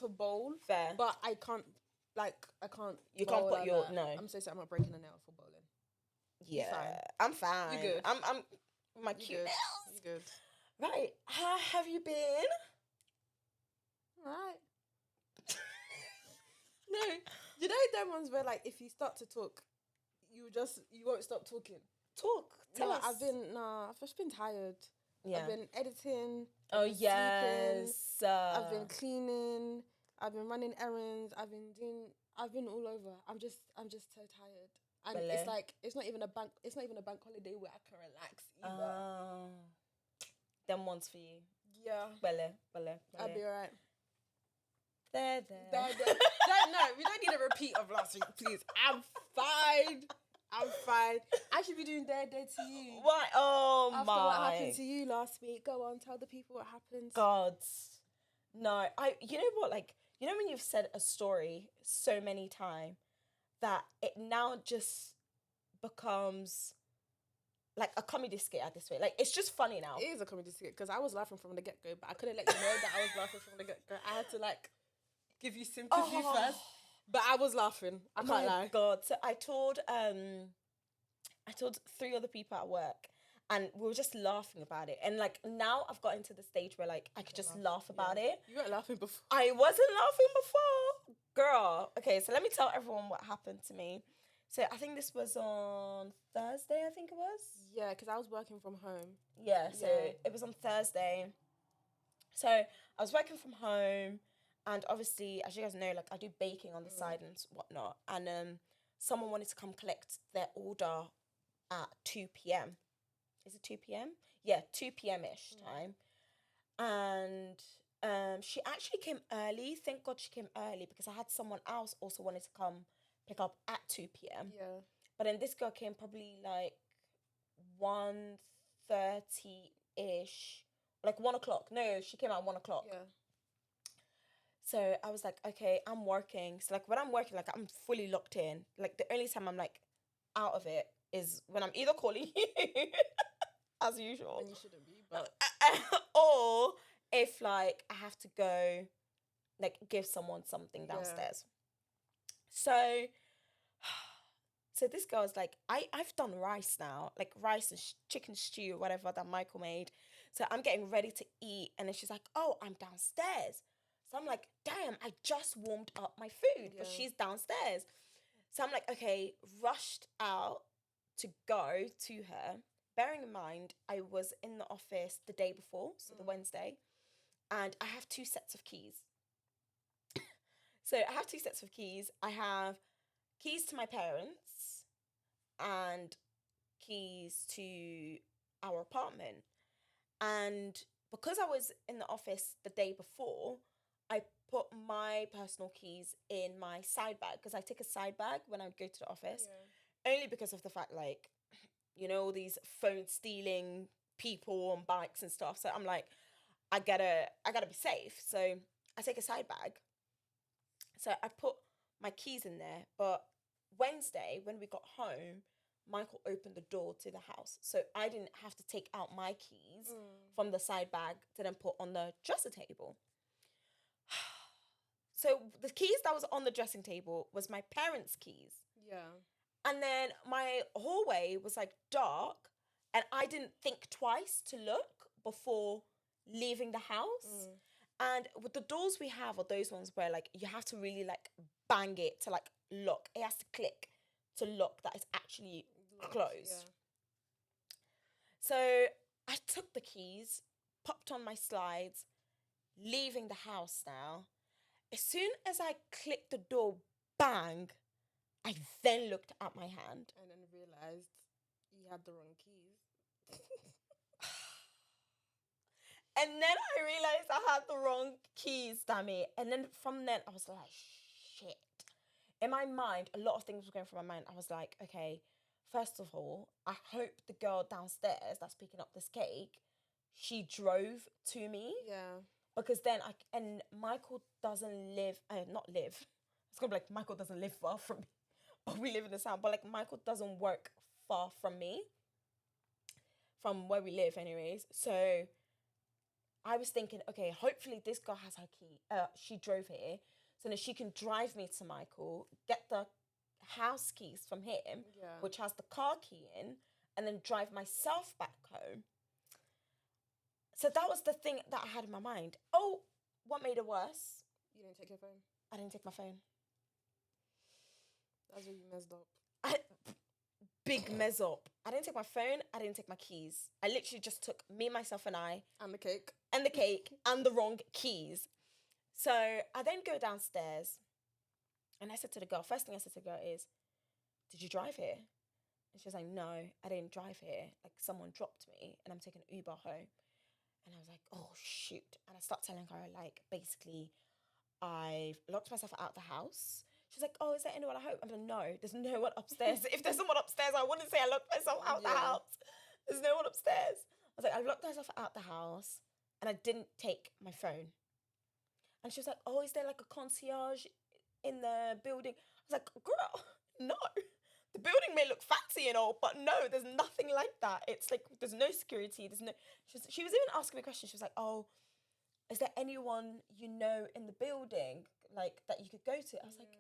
to bowl. Fair. But I can't. I can't. You can't put like your that. no. I'm so sorry. I'm not breaking a nail for bowling. Yeah, fine. I'm fine. You good? I'm my You cute good? nails. You good? Right. How have you been? All right. No, you know them ones where like if you start to talk, you won't stop talking. Talk. Tell us. I've just been tired. Yeah. I've been editing. Oh I've been yes. sleeping, I've been cleaning. I've been running errands. I've been all over. I'm just so tired. And Bele. it's like it's not even a bank holiday where I can relax either. Them ones for you. Yeah. Bele. I'll be alright. There. We don't need a repeat of last week, please. I'm fine. I should be doing their day to you. What? Oh After my. what happened to you last week, go on, tell the people what happened. God. No, you know what, like, you know when you've said a story so many times that it now just becomes like a comedy skit at this way. Like, it's just funny now. It is a comedy skit because I was laughing from the get-go, but I couldn't let you know that I was laughing from the get-go. I had to like give you sympathy first. But I was laughing. I can't lie. God. So I told 3 other people at work and we were just laughing about it. And like now I've gotten to the stage where like I could just laugh about it. You weren't laughing before. I wasn't laughing before. Girl. Okay, so let me tell everyone what happened to me. So I think this was on Thursday, I think it was. Yeah, because I was working from home. Yeah, so it was on Thursday. So I was working from home. And obviously, as you guys know, like I do baking on the side and whatnot. And someone wanted to come collect their order at 2 p.m. Is it 2 p.m? Yeah, 2 p.m.-ish time. And she actually came early. Thank God she came early because I had someone else also wanted to come pick up at 2 p.m. Yeah. But then this girl came probably like 1:30-ish. Like 1 o'clock. No, she came at 1 o'clock. Yeah. So I was like, okay, I'm working. So like when I'm working, like I'm fully locked in. Like the only time I'm like out of it is when I'm either calling you, as usual. And you shouldn't be, but or if like I have to go, like give someone something downstairs. So this girl's like, I've done rice now, like rice and chicken stew or whatever that Michael made. So I'm getting ready to eat, and then she's like, oh, I'm downstairs. So I'm like, damn, I just warmed up my food, but she's downstairs. So I'm like, okay, rushed out to go to her. Bearing in mind, I was in the office the day before, so the Wednesday, and I have 2 sets of keys. So I have 2 sets of keys. I have keys to my parents and keys to our apartment. And because I was in the office the day before, I put my personal keys in my side bag because I take a side bag when I go to the office. Only because of the fact, like, you know, these phone stealing people on bikes and stuff. So I'm like, I gotta be safe. So I take a side bag. So I put my keys in there. But Wednesday, when we got home, Michael opened the door to the house. So I didn't have to take out my keys from the side bag to then put on the dresser table. So the keys that was on the dressing table was my parents' keys. Yeah. And then my hallway was like dark, and I didn't think twice to look before leaving the house. And with the doors we have are those ones where like you have to really like bang it to like lock. It has to click to lock that it's actually closed. Yeah. So I took the keys, popped on my slides, leaving the house now. As soon as I clicked the door, bang, I then looked at my hand. And then realised you had the wrong keys. And then I realised I had the wrong keys, damn it. And then from then, I was like, shit. In my mind, a lot of things were going through my mind. I was like, okay, first of all, I hope the girl downstairs that's picking up this cake, she drove to me. Yeah. Because then and Michael doesn't live, not live. It's gonna be like Michael doesn't live far from me, but we live in the town. But like Michael doesn't work far from me, from where we live, anyways. So I was thinking, okay, hopefully this girl has her key. She drove here, so then she can drive me to Michael, get the house keys from him, Yeah. which has the car key in, and then drive myself back home. So that was the thing that I had in my mind. Oh, what made it worse? You didn't take your phone. I didn't take my phone. That's where you messed up. Big mess up. I didn't take my phone. I didn't take my keys. I literally just took me, myself, and I, And the cake. and the cake, and the wrong keys. So I then go downstairs, and I said to the girl, first thing I said to the girl is, did you drive here? And she was like, no, I didn't drive here. Like, someone dropped me, and I'm taking an Uber home. And I was like, oh, shoot. And I start telling her, like, basically, I've locked myself out the house. She's like, oh, is there anyone at home? I'm like, no, there's no one upstairs. If there's someone upstairs, I wouldn't say I locked myself out the house. There's no one upstairs. I was like, I've locked myself out the house and I didn't take my phone. And she was like, oh, is there like a concierge in the building? I was like, girl, no. The building may look fancy and all, but no, there's nothing like that. It's like, there's no security. There's no. She was even asking me questions. She was like, oh, is there anyone you know in the building, like, that you could go to? I was like,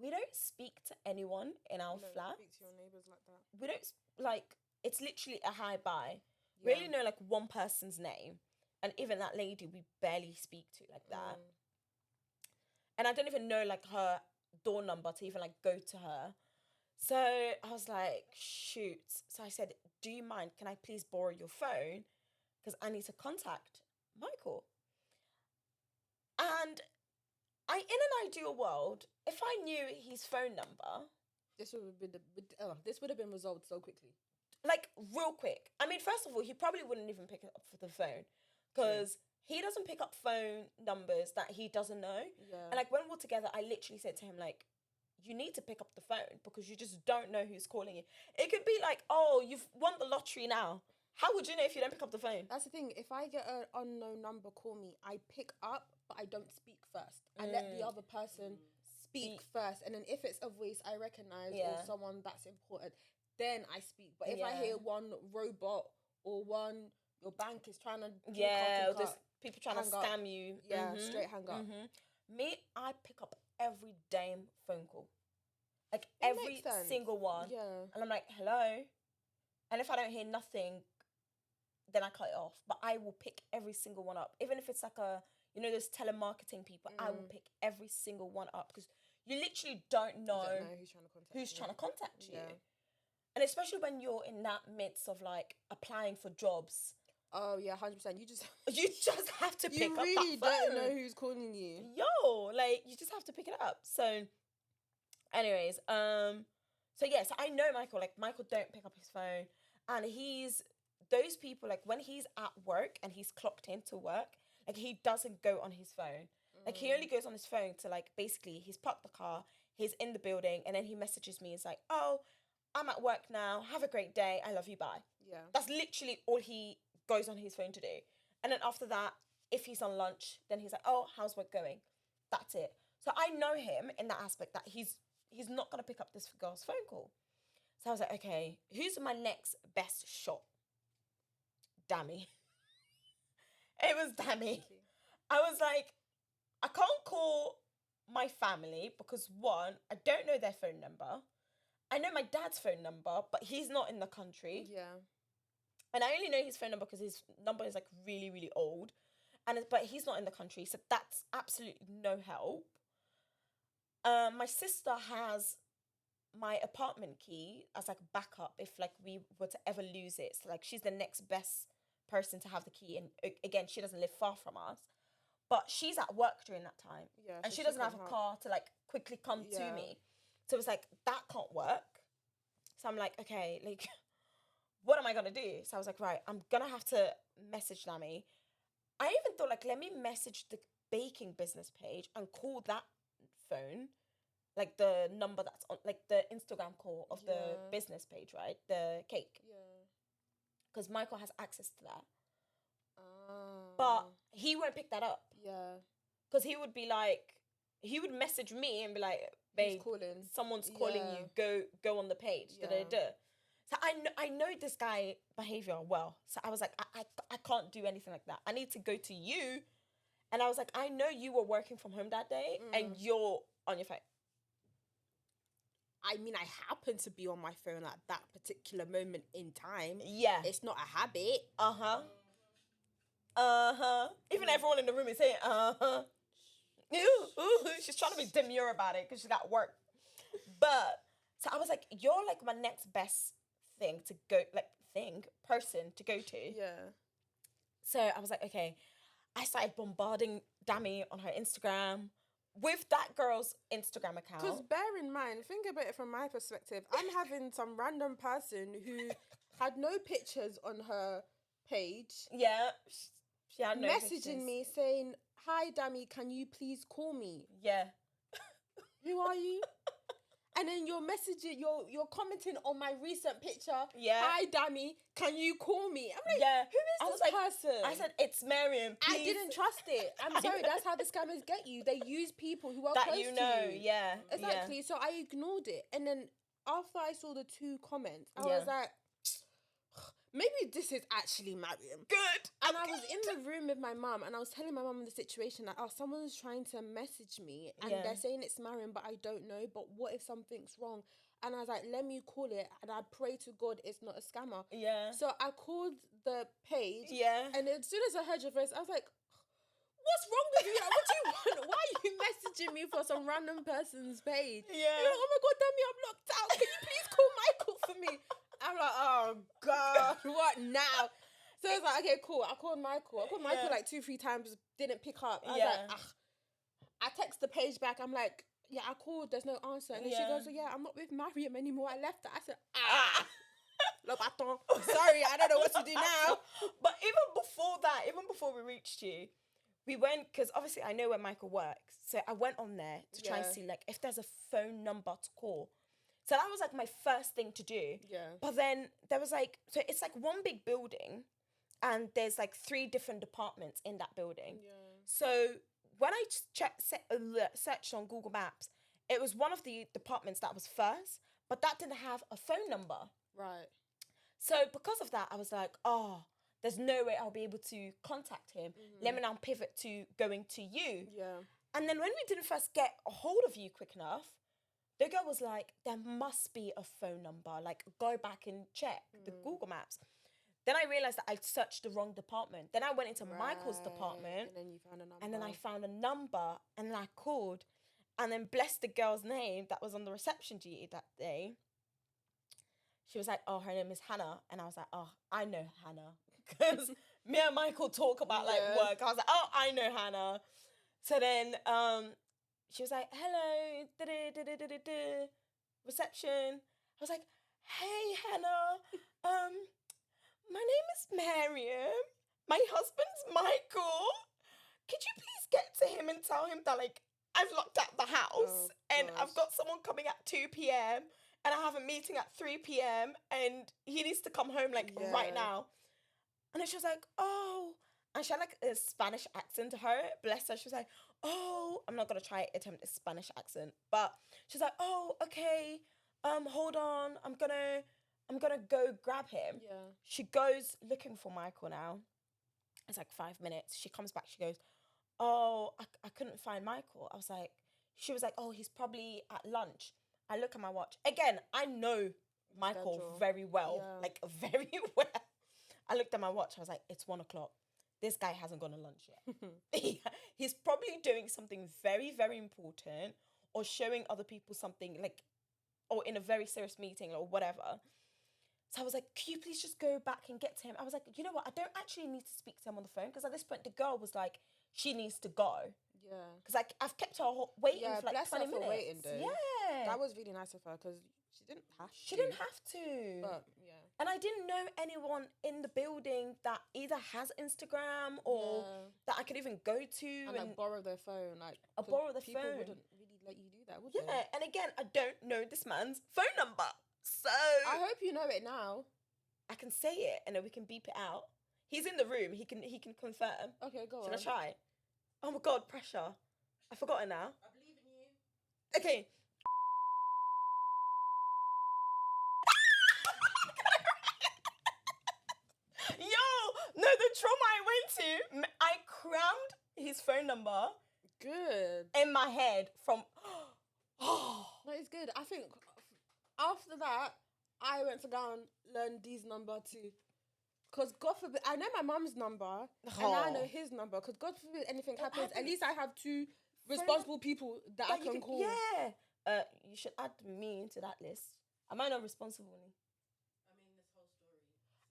we don't speak to anyone in our flat. Speak to your neighbours like that. We don't, like, it's literally a hi-bye. We only know, like, one person's name. And even that lady, we barely speak to like that. And I don't even know, like, her door number to even, like, go to her. So I was like, shoot. So I said, do you mind? Can I please borrow your phone? Because I need to contact Michael. And in an ideal world, if I knew his phone number, this would have been resolved so quickly. Like, real quick. I mean, first of all, he probably wouldn't even pick it up for the phone because he doesn't pick up phone numbers that he doesn't know. Yeah. And like, when we're together, I literally said to him, like, you need to pick up the phone because you just don't know who's calling you. It could be like, oh, you've won the lottery now. How would you know if you don't pick up the phone? That's the thing. If I get an unknown number call me, I pick up, but I don't speak first. I let the other person speak first. And then if it's a voice I recognize or someone that's important, then I speak. But if I hear one robot or one, your bank is trying to... or just people trying to scam you. Yeah, straight hang up. Me, I pick up every damn phone call. Like, every single one. Yeah. And I'm like, hello? And if I don't hear nothing, then I cut it off. But I will pick every single one up. Even if it's like those telemarketing people, I will pick every single one up because you literally don't know who's trying to contact you. And especially when you're in that midst of, like, applying for jobs. Oh, yeah, 100%. You just have to pick up that phone. You really don't know who's calling you. Yo, like, you just have to pick it up. So, anyways, so I know Michael. Like, Michael don't pick up his phone. And those people, like, when he's at work and he's clocked into work, like, he doesn't go on his phone. Like, he only goes on his phone to, like, basically, he's parked the car, he's in the building, and then he messages me. He's like, oh, I'm at work now. Have a great day. I love you. Bye. Yeah. That's literally all he goes on his phone to do. And then after that, if he's on lunch, then he's like, oh, how's work going? That's it. So I know him in that aspect that he's not going to pick up this girl's phone call. So I was like, okay, who's my next best shot? Dammy. It was Dammy. I was like, I can't call my family because, one, I don't know their phone number. I know my dad's phone number, but he's not in the country. Yeah. And I only know his phone number because his number is, like, really, really old. But he's not in the country, so that's absolutely no help. My sister has my apartment key as, like, backup if, like, we were to ever lose it. So, like, she's the next best person to have the key. And, again, she doesn't live far from us. But she's at work during that time. Yeah, and she doesn't have a car to, like, quickly come to me. So it was like, that can't work. So I'm like, okay, like, what am I going to do? So I was like, right, I'm going to have to message Nami. I even thought, like, let me message the baking business page and call that phone, like, the number that's on, like, the Instagram call of the business page, right? The cake. Yeah. Because Michael has access to that. But he won't pick that up. Yeah. Because he would be like, he would message me and be like, babe, someone's calling you, go on the page. So So I know this guy behavior well. So I was like, I can't do anything like that. I need to go to you. And I was like, I know you were working from home that day and you're on your phone. I mean, I happen to be on my phone at that particular moment in time. Yeah. It's not a habit. Even everyone in the room is saying, Ooh. She's trying to be demure about it because she's got work. But, so I was like, you're like my next best thing to go, like, person to go to. Yeah. So I was like, okay. I started bombarding Dami on her Instagram with that girl's Instagram account. Because bear in mind, think about it from my perspective. I'm having some random person who had no pictures on her page. Yeah. She had no messaging pictures. me saying, "Hi, Dami, can you please call me?" Yeah. Who are you? And then you're messaging, you're commenting on my recent picture. Yeah. "Hi, Dami, can you call me?" I'm like, yeah. Who is this person? I said, it's Mariam. I didn't trust it. I'm sorry, that's how the scammers get you. They use people who are that close you know, to you. yeah. Exactly. Yeah. So I ignored it. And then after I saw the 2 comments, I Yeah. was like, maybe this is actually Mariam. Good. And I was in the room with my mum and I was telling my mum the situation that, someone's trying to message me and they're saying it's Mariam, but I don't know. But what if something's wrong? And I was like, let me call it. And I pray to God it's not a scammer. Yeah. So I called the page. Yeah. And as soon as I heard your voice, I was like, what's wrong with you? Like, what do you want? Why are you messaging me for some random person's page? Yeah. You're like, oh my God, Dami, I'm locked out. Can you please call Michael for me? I'm like, oh God, what now? So I was like, okay, cool. I called Michael like 2-3 times, didn't pick up. I was like, ugh. I text the page back. I'm like, yeah, I called. There's no answer. And then she goes, yeah, I'm not with Mariam anymore. I left her. I said, le bâton. Sorry, I don't know what to do now. But even before we reached you, we went, because obviously I know where Michael works. So I went on there to try and see, like, if there's a phone number to call. So that was, like, my first thing to do. Yeah. But then there was, like, so it's, like, one big building, and there's, like, 3 different departments in that building. Yeah. So when I searched on Google Maps, it was one of the departments that was first, but that didn't have a phone number. Right. So because of that, I was like, oh, there's no way I'll be able to contact him. Let me now pivot to going to you. Yeah. And then when we didn't first get a hold of you quick enough, the girl was like, there must be a phone number. Like, go back and check the Google Maps. Then I realized that I searched the wrong department. Then I went into Michael's department. And then you found a number. And then I found a number. And then I called. And then blessed the girl's name that was on the reception duty that day. She was like, oh, her name is Hannah. And I was like, oh, I know Hannah. Because me and Michael talk about, like, work. I was like, oh, I know Hannah. So then she was like, hello, reception. I was like, hey, Hannah. My name is Mariam. My husband's Michael. Could you please get to him and tell him that, like, I've locked out the house and I've got someone coming at 2 p.m. and I have a meeting at 3 p.m. and he needs to come home, like, right now. And then she was like, oh. And she had, like, a Spanish accent to her. Bless her. She was like, oh. I'm not going to try attempt a Spanish accent. But she's like, oh, okay. Hold on. I'm gonna go grab him. Yeah. She goes looking for Michael now. It's like 5 minutes. She comes back. She goes, oh, I couldn't find Michael. She was like, oh, he's probably at lunch. I look at my watch. Again, I know Michael very well. Yeah. Like, very well. I looked at my watch. I was like, it's 1 o'clock. This guy hasn't gone to lunch yet. He's probably doing something very, very important or showing other people something, like, or in a very serious meeting or whatever. So I was like, can you please just go back and get to him? I was like, you know what? I don't actually need to speak to him on the phone because at this point, the girl was like, she needs to go. Yeah. Because, like, I've kept her waiting for, like, 20 minutes. Waiting, though. Yeah. That was really nice of her because she didn't have to. She didn't have to. But, yeah. And I didn't know anyone in the building that either has Instagram or that I could even go to. And like, borrow their phone. Like, borrow their people phone. Wouldn't really let you do that, would they? Yeah. And again, I don't know this man's phone number. So I hope you know it now. I can say it and then we can beep it out. He's in the room. He can confirm. Okay, go on. Should I try? Oh my God, pressure. I've forgotten now. I believe in you. Okay. the trauma I went to, I crammed his phone number Good. in my head from. No, it's good. I think after that, I went to go and learn D's number too. Because God forbid, I know my mum's number and I know his number. Because God forbid anything happens, at least I have two responsible people that I can call. Yeah. You should add me to that list. Am I not responsible?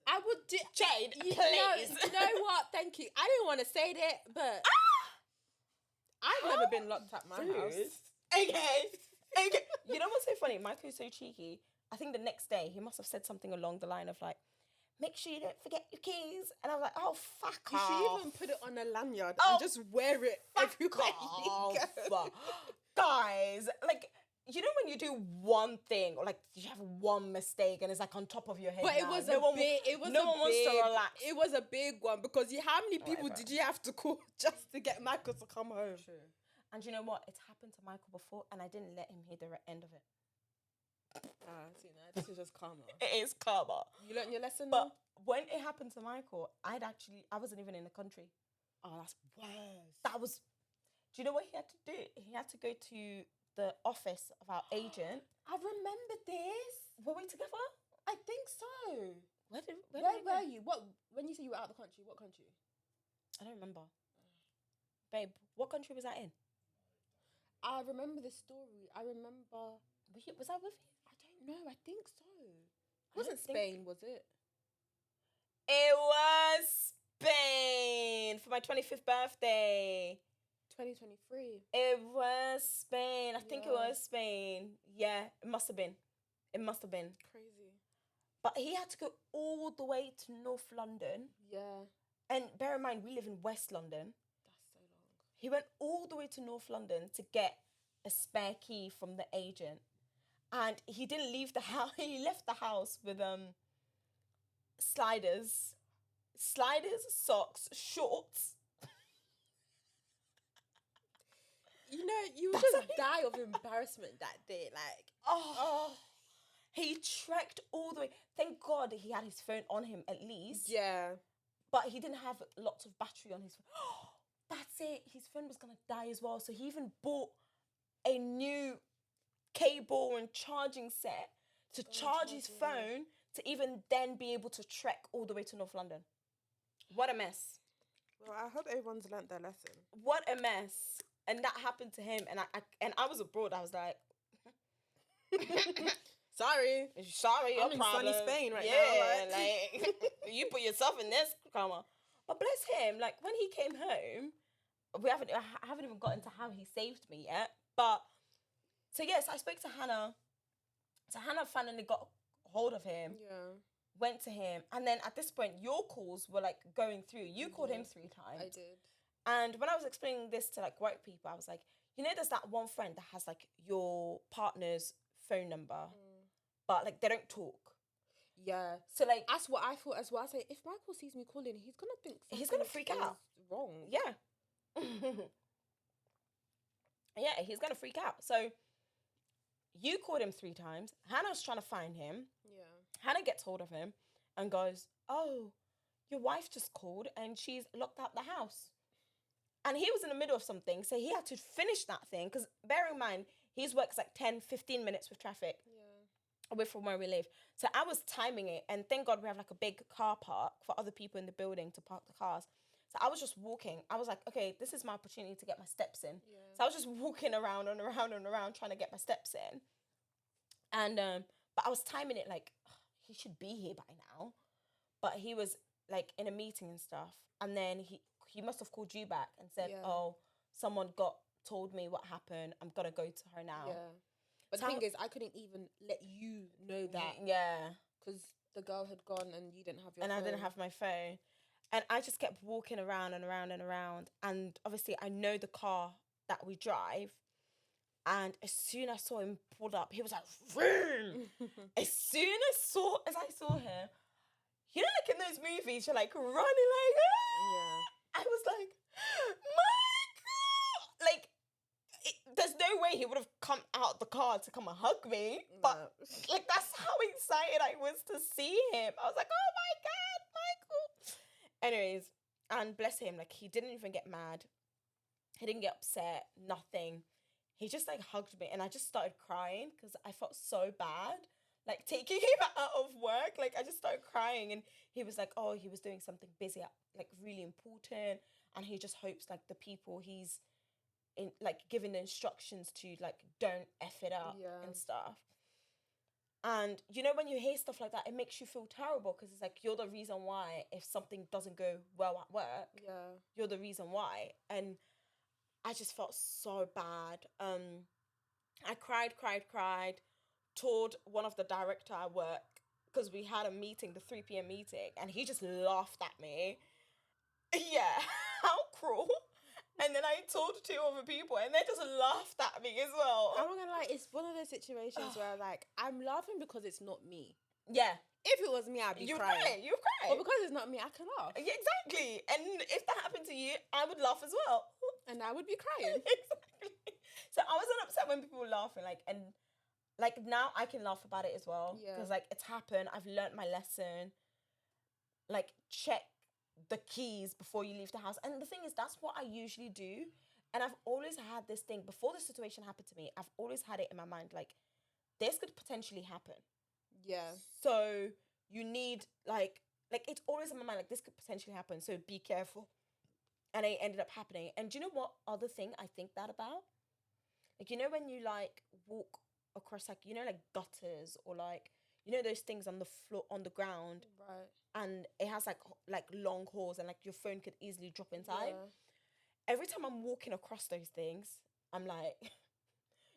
I would do. Jade, please. You know what? Thank you. I didn't want to say that, but I've never been locked at my house. Okay. You know what's so funny? Michael's so cheeky. I think the next day he must have said something along the line of like, make sure you don't forget your keys. And I was like, oh, fuck you off. You should even put it on a lanyard and just wear it everywhere you go. Guys, like, you know when you do one thing or like you have one mistake and it's like on top of your head. But now. it was no one wants to relax. It was a big one because how many people did you have to call just to get Michael to come home? True. And you know what? It's happened to Michael before and I didn't let him hear the end of it. See, now this is just karma. It is karma. You learned your lesson. But when it happened to Michael, I wasn't even in the country. Oh, that's worse. That was. Do you know what he had to do? He had to go to the office of our agent. I remember this. Were we together? I think so. Where were you? What when you say you were out of the country? What country? I don't remember. Babe, what country was that in? I remember the story. I remember. Was I with you? I don't know. I think so. It wasn't Spain, was it? It was Spain for my 25th birthday. 2023. It was Spain. I think it was Spain. Yeah, it must have been. Crazy. But he had to go all the way to North London. Yeah. And bear in mind, we live in West London. That's so long. He went all the way to North London to get a spare key from the agent. And he didn't leave the house. He left the house with sliders, socks, shorts. You know, you would just die of embarrassment that day. Like, He trekked all the way. Thank God he had his phone on him at least. Yeah. But he didn't have lots of battery on his phone. That's it. His phone was going to die as well. So he even bought a new cable and charging set to charge his phone to even then be able to trek all the way to North London. What a mess. Well, I hope everyone's learnt their lesson. What a mess. And that happened to him. And I was abroad. I was like... Sorry, your I'm problem. in sunny Spain right now. Like you put yourself in this karma. But bless him, like when he came home, I haven't even gotten to how he saved me yet. But so yes, I spoke to Hannah. So Hannah finally got hold of him. Yeah. Went to him, and then at this point, your calls were like going through. You called him 3 times. I did. And when I was explaining this to like work people, I was like, you know, there's that one friend that has like your partner's phone number. But like they don't talk. Yeah. So like that's what I thought as well. I say if Michael sees me calling, he's gonna think he's gonna freak out. Wrong. Yeah. Yeah, he's gonna freak out. So you called him 3 times. Hannah's trying to find him. Yeah. Hannah gets hold of him and goes, "Oh, your wife just called and she's locked out the house." And he was in the middle of something, so he had to finish that thing because bear in mind his work's like 10-15 minutes with traffic. Away from where we live. So I was timing it, and thank God we have like a big car park for other people in the building to park the cars. So I was just walking. I was like, okay, this is my opportunity to get my steps in. Yeah. So I was just walking around and around and around trying to get my steps in. And but I was timing it like he should be here by now. But he was like in a meeting and stuff. And then he must have called you back and said, oh, someone told me what happened. I'm gonna go to her now. Yeah. But the thing is, I couldn't even let you know that. Yeah. Because the girl had gone and you didn't have your phone. And I didn't have my phone. And I just kept walking around and around and around. And obviously, I know the car that we drive. And as soon as I saw him pulled up, he was like, vroom. As I saw him, you know, like in those movies, you're like running like, ah! Yeah. I was like, Michael! Like, there's no way he would have come out the car to come and hug me. But like that's how excited I was to see him. I was like, oh my God, Michael. Anyways, and bless him, like, he didn't even get mad. He didn't get upset, nothing. He just, like, hugged me, and I just started crying because I felt so bad, like, taking him out of work. Like, I just started crying, and he was like, oh, he was doing something busy, like, really important, and he just hopes, like, the people he's in, like, giving the instructions to, like, don't F it up and stuff. And, you know, when you hear stuff like that, it makes you feel terrible because it's like, you're the reason why if something doesn't go well at work, you're the reason why. And I just felt so bad. I cried, told one of the director at work because we had a meeting, the 3 p.m. meeting, and he just laughed at me. Yeah, how cruel. And then I told 2 other people, and they just laughed at me as well. I'm not gonna lie, it's one of those situations where, like, I'm laughing because it's not me. Yeah. If it was me, I'd be crying. You'd cry. But because it's not me, I can laugh. Yeah, exactly. And if that happened to you, I would laugh as well. And I would be crying. Exactly. So I wasn't upset when people were laughing, like, and like now I can laugh about it as well. Because like it's happened. I've learnt my lesson. Like, check the keys before you leave the house. And the thing is, that's what I usually do. And I've always had this thing, before the situation happened to me, I've always had it in my mind, like, this could potentially happen. Yeah. So you need, like it's always in my mind, like, this could potentially happen, so be careful. And it ended up happening. And do you know what other thing I think that about? Like, you know when you, like, walk across, like, you know, like, gutters, or, like, you know those things on the floor, on the ground? Right. And it has, like long holes, and, like, your phone could easily drop inside. Yeah. Every time I'm walking across those things, I'm like,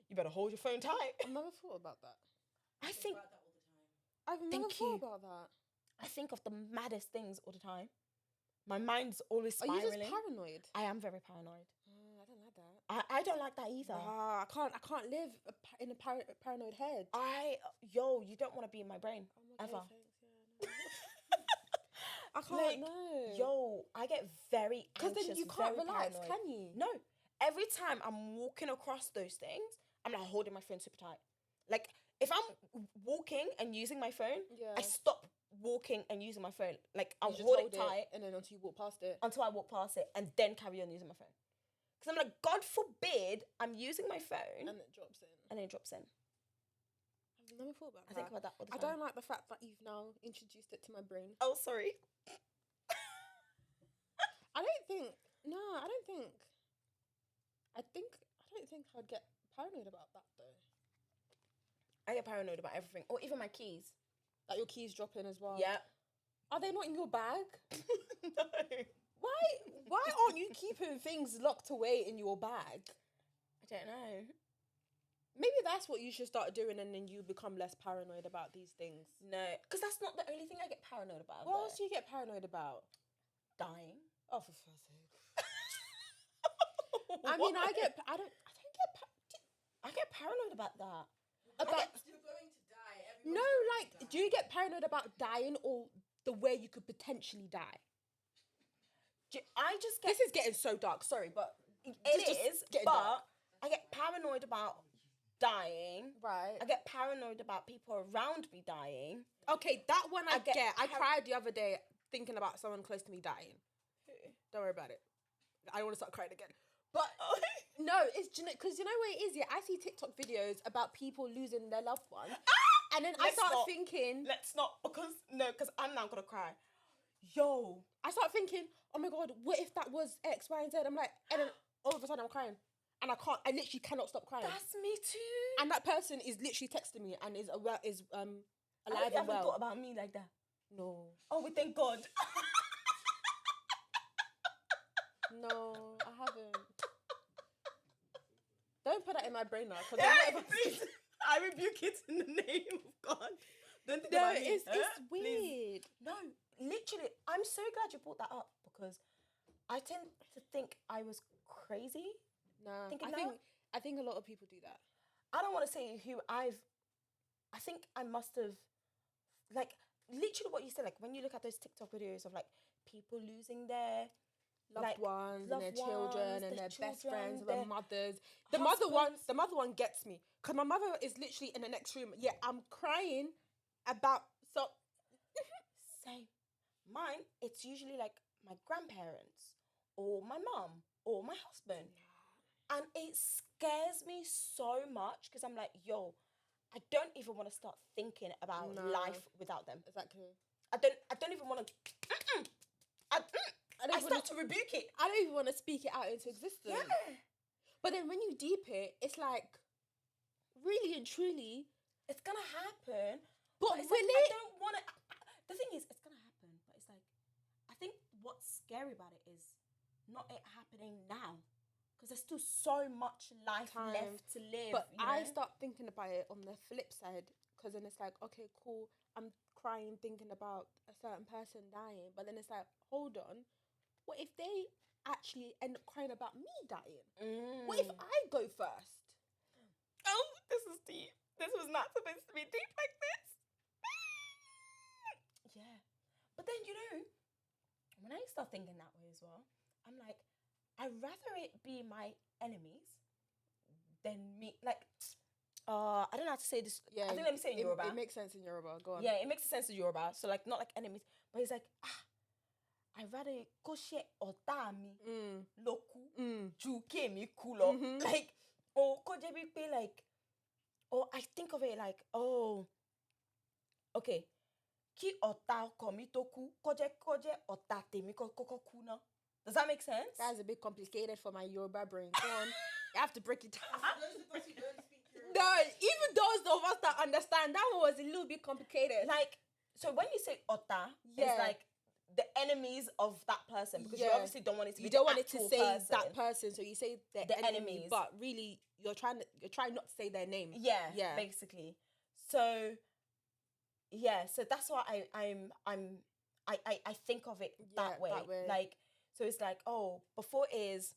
you better hold your phone tight. I've never thought about that. I think about that all the time. I've never thought about that. I think of the maddest things all the time. My mind's always spiraling. Are you just paranoid? I am very paranoid. I don't like that. I don't like that either. I can't live in a paranoid head. You don't want to be in my brain, ever. Thanks. Yeah, no. I can't, no. I get very anxious. Because then you can't relax, paranoid. can you? No. Every time I'm walking across those things, I'm like holding my phone super tight. Like, if I'm walking and using my phone, I stop walking and using my phone. Like, I'll hold it tight. And then until you walk past it. Until I walk past it, and then carry on using my phone. Because I'm like, God forbid I'm using my phone. And it drops in. And it drops in. I've never thought about that. I think about that all the time. I don't like the fact that you've now introduced it to my brain. Oh, sorry. I don't think I'd get paranoid about that, though. I get paranoid about everything. Or even my keys. Like, your keys drop in as well? Yeah. Are they not in your bag? No. Why aren't you keeping things locked away in your bag? I don't know. Maybe that's what you should start doing, and then you become less paranoid about these things. No, because that's not the only thing I get paranoid about. What else do you get paranoid about? Dying. Oh, for fuck's sake. I mean, I get paranoid about that. You're going to die. No, like, do you get paranoid about dying, or the way you could potentially die? This is getting so dark. Sorry, but I get paranoid about dying. Right. I get paranoid about people around me dying. Okay, that one I get. I cried the other day thinking about someone close to me dying. Who? Don't worry about it. I don't want to start crying again. But no, it's because you know what it is. Yeah, I see TikTok videos about people losing their loved ones, and then I start thinking. Let's not, because I'm now gonna cry. Yo, I start thinking, oh my God, what if that was X, Y, and Z? I'm like, and then all of a sudden I'm crying, and I literally cannot stop crying. That's me too. And that person is literally texting me and is alive and well. You haven't thought about me like that. No. Oh, we thank God. No, I haven't. Don't put that in my brain now. Please, I rebuke it in the name of God. Don't think no, about me. It's weird. Please. No, literally, I'm so glad you brought that up, because I tend to think I was crazy. No, I think a lot of people do that. I don't want to say who I think I must have, like, literally what you said, like, when you look at those TikTok videos of, like, people losing their loved ones and their children and their best friends and their mothers. The mother one gets me, because my mother is literally in the next room. Yeah, I'm crying about Same. Mine, it's usually like my grandparents or my mum or my husband. And it scares me so much because I'm like, yo, I don't even want to start thinking about life without them. Exactly. I don't even want to. I start to rebuke it. I don't even want to speak it out into existence. Yeah. But then when you deep it, it's like, really and truly, it's gonna happen. But it's really, like, I don't want to. The thing is, it's gonna happen. But it's like, I think what's scary about it is not it happening now, because there's still so much life left to live. But I start thinking about it on the flip side, because then it's like, okay, cool, I'm crying thinking about a certain person dying, but then it's like, hold on, what if they actually end up crying about me dying? What if I go first? Oh, this is deep. This was not supposed to be deep like this. Yeah. But then, when I start thinking that way as well, I'm like, I'd rather it be my enemies than me. Like, I don't know how to say this. Yeah, I think let me say it in Yoruba. It makes sense in Yoruba. Go on. Yeah, it makes sense in Yoruba. So, like, not like enemies. But it's like, I'd rather go share ọ̀tá mi lókù ju kémi kú lọ. Like, or kó jẹ́ wípé like, or I think of it like, oh, okay, kí ọ̀tá ọkọ mi tó kú, kó jẹ́ ọ̀tá tèmi kọ́kọ́ kú ná. Does that make sense? That's a bit complicated for my Yoruba brain. Go on. You have to break it down. No, even those of us that understand, that one was a little bit complicated. Like, so when you say ọ̀tá, it's like the enemies of that person, because you obviously don't want it to be you don't want it to say person. that person, so you say the enemies, but really you're trying not to say their name. Yeah, basically. So so that's why I think of it that way. Like, so it's like, oh, before is,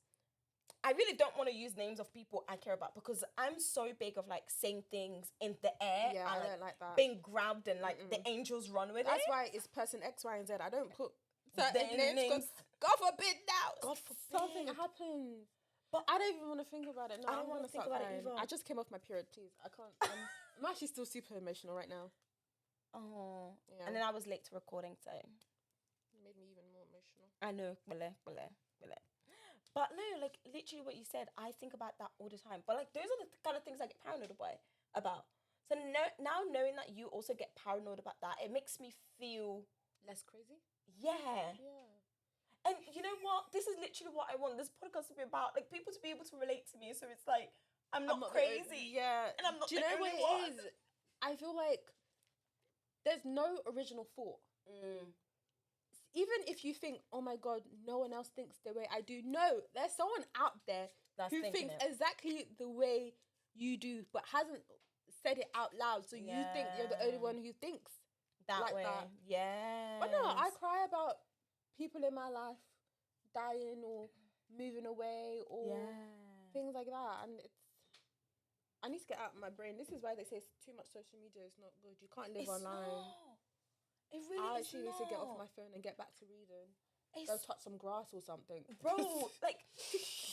I really don't want to use names of people I care about, because I'm so big of like saying things in the air. Yeah, and I don't like that. Being grabbed and like the angels run with it. That's why it's person X, Y, and Z. I don't put certain names. God forbid now. God forbid. Something happens. But I don't even want to think about it. No, I don't want to think about it either. I just came off my period, please. I can't. I'm actually still super emotional right now. Oh. Yeah. And then I was late to recording, so it made me even more emotional. I know. But no, like literally what you said, I think about that all the time. But like those are the kind of things I get paranoid about. So now knowing that you also get paranoid about that, it makes me feel less crazy. Yeah. And you know what? This is literally what I want this podcast to be about. Like, people to be able to relate to me. So it's like, I'm not crazy. And I'm not. Do you know what it is? I feel like there's no original thought. Even if you think, oh my God, no one else thinks the way I do. No, there's someone out there who thinks exactly the way you do, but hasn't said it out loud. So you think you're the only one who thinks that like way. That. Yeah. But no, I cry about people in my life dying or moving away or things like that. And I need to get out of my brain. This is why they say too much social media is not good. You can't live online. It really I actually need to get off my phone and get back to reading. Go touch some grass or something. Bro, like,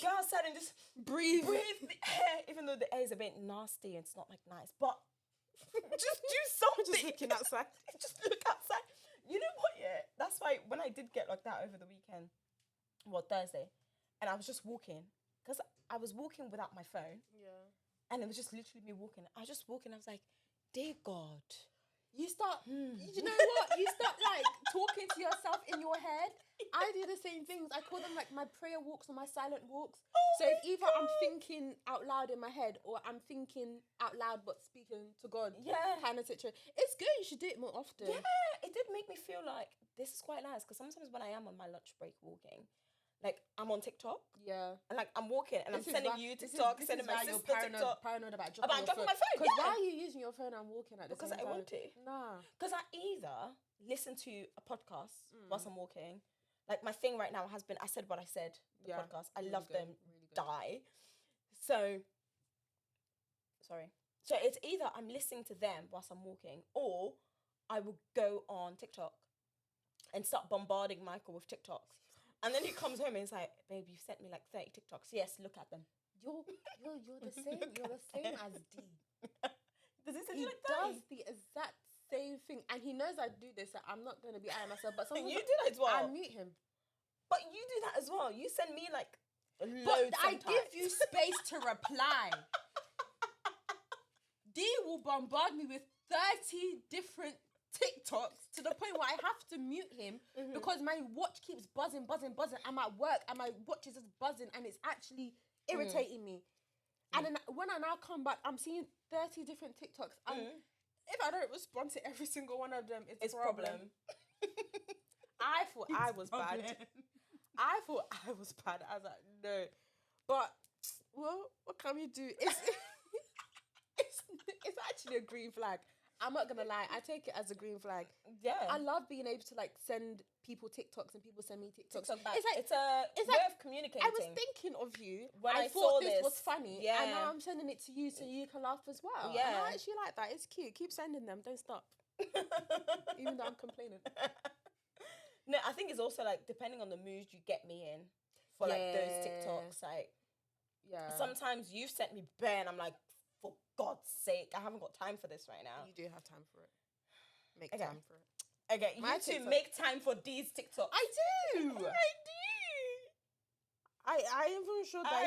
go outside and just breathe the air, even though the air is a bit nasty and it's not like nice. But just do something. Just looking outside. Just look outside. You know what, that's why when I did get locked out over the weekend, Thursday, and I was just walking, because I was walking without my phone. Yeah. And it was just literally me walking. I was just walking, I was like, dear God. You start, you know what? You start like talking to yourself in your head. I do the same things. I call them like my prayer walks or my silent walks. So it's either I'm thinking out loud in my head or I'm thinking out loud but speaking to God. Yeah. Kind of situation. It's good. You should do it more often. Yeah. It did make me feel like this is quite nice, because sometimes when I am on my lunch break walking, like I'm on TikTok. Yeah. And like I'm walking and I'm sending you TikTok, sending my sister TikTok. Paranoid about dropping my phone. Because why are you using your phone and walking at the same time? Because I want to. Nah. Because I either listen to a podcast whilst I'm walking. Like my thing right now has been, I said what I said, the podcast. I love them, die. So, sorry. So it's either I'm listening to them whilst I'm walking, or I will go on TikTok and start bombarding Michael with TikToks. And then he comes home and he's like, babe, you've sent me like 30 TikToks. Yes, look at them. You're the same. You're the same as D. Does he send you you like 30? He does the exact same thing. And he knows I do this. So I'm not going to be eyeing myself. But sometimes you do that as well. I mute him. But you do that as well. You send me like loads. But I sometimes. give you space to reply. D will bombard me with 30 different TikToks to the point where I have to mute him because my watch keeps buzzing. I'm at work and my watch is just buzzing and it's actually irritating me. And then when I now come back, I'm seeing 30 different TikToks. And if I don't respond to every single one of them, it's a problem. I thought I was bad. I thought I was bad. I was like, no. But, well, what can we do? It's actually a green flag. I'm not gonna lie, I take it as a green flag. Yeah. I love being able to like send people TikToks and people send me TikToks. TikTok back. It's a way of communicating. I was thinking of you when I thought saw this was funny. Yeah. And now I'm sending it to you so you can laugh as well. Yeah. And I actually like that. It's cute. Keep sending them. Don't stop. Even though I'm complaining. No, I think it's also like depending on the mood you get me in for like those TikToks. Like, sometimes you've sent me bare and I'm like, for God's sake, I haven't got time for this right now. You do have time for it. Make time for it. Okay, you two TikTok. make time for these TikToks. I do. I do. I even sure that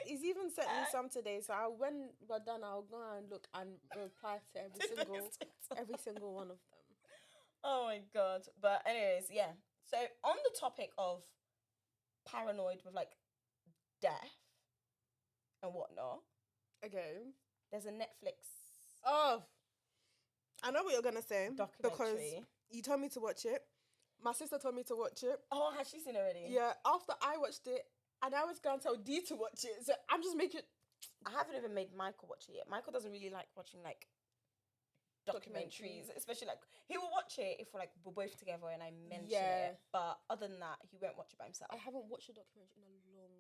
he's even sent me some today. So when we're done, I'll go and look and reply to every single one of them. Oh my God. But anyways, yeah. So on the topic of paranoid with like death and whatnot. Okay. There's a Netflix. Oh, I know what you're gonna say because documentary. you told me to watch it. My sister told me to watch it. Oh, has she seen it already? Yeah. After I watched it, and I was gonna tell D to watch it, so I'm just making. I haven't even made Michael watch it yet. Michael doesn't really like watching like documentaries, especially like he will watch it if we're both together and I mention it. But other than that, he won't watch it by himself. I haven't watched a documentary in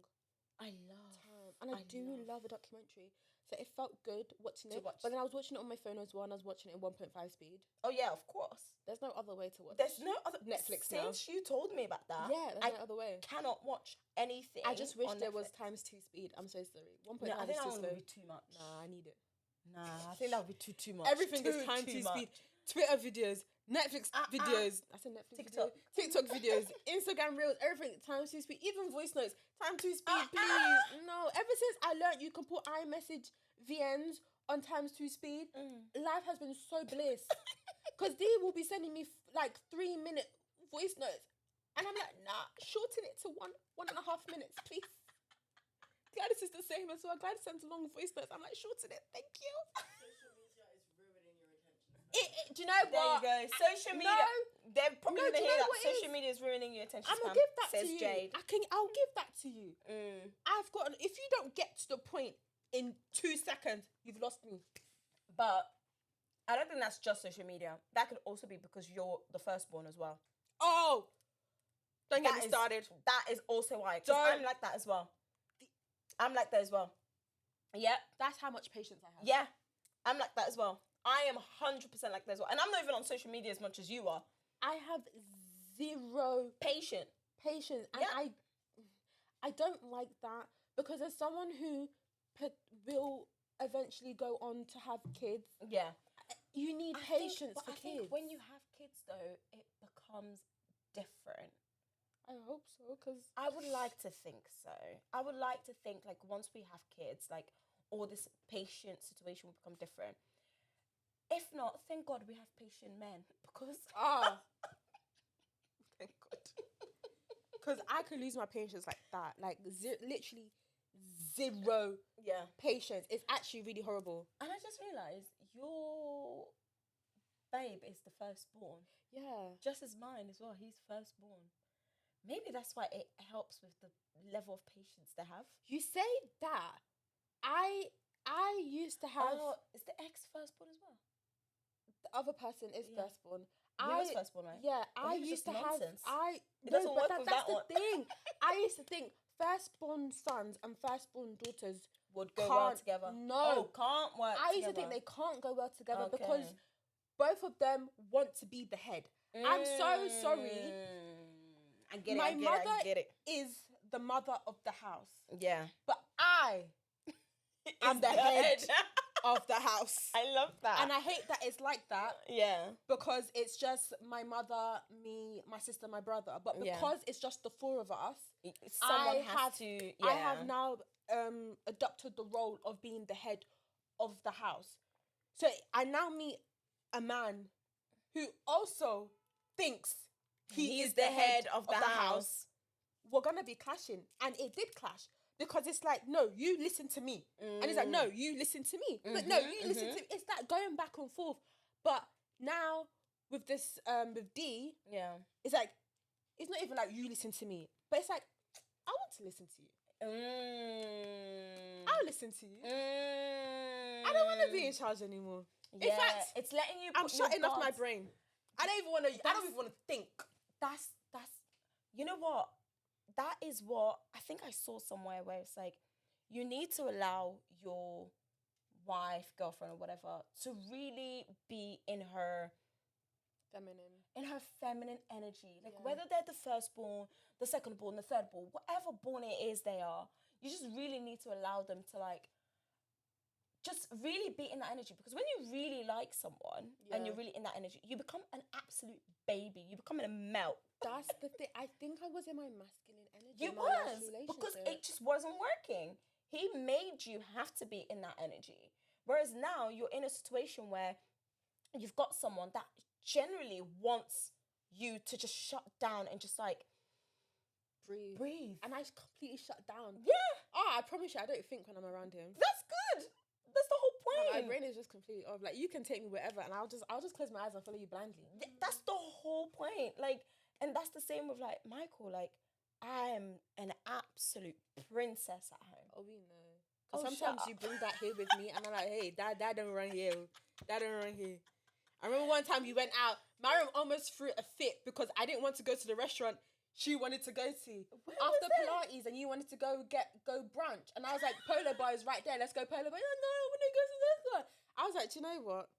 a long time, and I do love a documentary. So it felt good watching it. But then I was watching it on my phone as well, and I was watching it in 1.5 speed. Oh yeah, of course. There's no other way to watch. There's no other Netflix since you told me about that. Yeah, there's no other way. Cannot watch anything. I just wish there was ×2 speed. I'm so sorry. 1.5 I think is that too slow. would be too much. Nah, I need it. Nah, I think that would be too much. Everything is ×2 speed. Twitter videos, Netflix videos. I said Netflix TikTok videos, Instagram reels, everything ×2 speed. Even voice notes ×2 speed, please. No, ever since I learned you can put iMessage VNs on ×2 speed, life has been so bliss. Because D will be sending me like 3-minute voice notes, and I'm like, nah, shorten it to 1.5 minutes, please. Gladys is the same as well. Gladys sends long voice notes. I'm like, shorten it, thank you. Do you know what? There you go. Social media. They're probably going to hear that. Social media is ruining your attention span. I'm gonna give that says to you. Jade. I'll give that to you. If you don't get to the point in 2 seconds, you've lost me. But I don't think that's just social media. That could also be because you're the firstborn as well. Oh, don't get me started. That is also why. I'm like that as well. I'm like that as well. Yeah. That's how much patience I have. Yeah. I'm like that as well. I am 100% like that as well. And I'm not even on social media as much as you are. I have zero patience. And I don't like that because as someone who will eventually go on to have kids, you need patience for kids. I think when you have kids though, it becomes different. I hope so, because I would like to think so. I would like to think like once we have kids, like all this patient situation will become different. If not, thank God we have patient men because thank God. Because I could lose my patience like that, like literally zero patience. It's actually really horrible. And I just realised your babe is the firstborn. Yeah, just as mine as well. He's firstborn. Maybe that's why it helps with the level of patience they have. You say that. I used to have. Oh, is the ex firstborn as well? The other person is firstborn. I was firstborn, right? Yeah, but I used to nonsense. have. It doesn't work with that's that the thing. I used to think firstborn sons and firstborn daughters would go well together. No, can't work. I used to think they can't go well together because both of them want to be the head. I'm so sorry. I get it. My mother I get it. is the mother of the house. Yeah, but I am the head. of the house. I love that. And I hate that it's like that. Yeah. Because it's just my mother, me, my sister, my brother. But because it's just the four of us, someone has to. Yeah. I have now adopted the role of being the head of the house. So I now meet a man who also thinks he's the head of the house. We're gonna be clashing, and it did clash because it's like, no, you listen to me, and it's like, no, you listen to me, but no, you listen to me. It's that going back and forth. But now with this, with D, it's like, it's not even like you listen to me, but it's like, I want to listen to you. I'll listen to you. I don't want to be in charge anymore. Yeah, in fact, it's letting you. I'm shutting off my brain. I don't even want to. I don't even want to think. That's. You know what? That is what I think I saw somewhere where it's like, you need to allow your wife, girlfriend, or whatever to really be in her feminine energy. Like whether they're the firstborn, the secondborn, the thirdborn, whatever born it is they are, you just really need to allow them to like just really be in that energy. Because when you really like someone and you're really in that energy, you become an absolute baby. You become a melt. That's the thing. I think I was in my masculine energy. You was, because it just wasn't working. He made you have to be in that energy. Whereas now you're in a situation where you've got someone that generally wants you to just shut down and just like breathe. And I completely shut down. Yeah. Oh, I promise you, I don't think when I'm around him. That's good. That's the whole point. My brain is just completely off. Like, you can take me wherever, and I'll just close my eyes and follow you blindly. That's the whole point. Like, and that's the same with like Michael. Like, I am an absolute princess at home. Oh, we know. Because sometimes you bring that here with me, and I'm like, hey, dad don't run here. Dad don't run here. I remember one time you went out. Mariam almost threw a fit because I didn't want to go to the restaurant she wanted to go to after Pilates, and you wanted to go brunch, and I was like, Polo Bar is right there. Let's go Polo Bar. No, I want to go to this one. I was like, do you know what?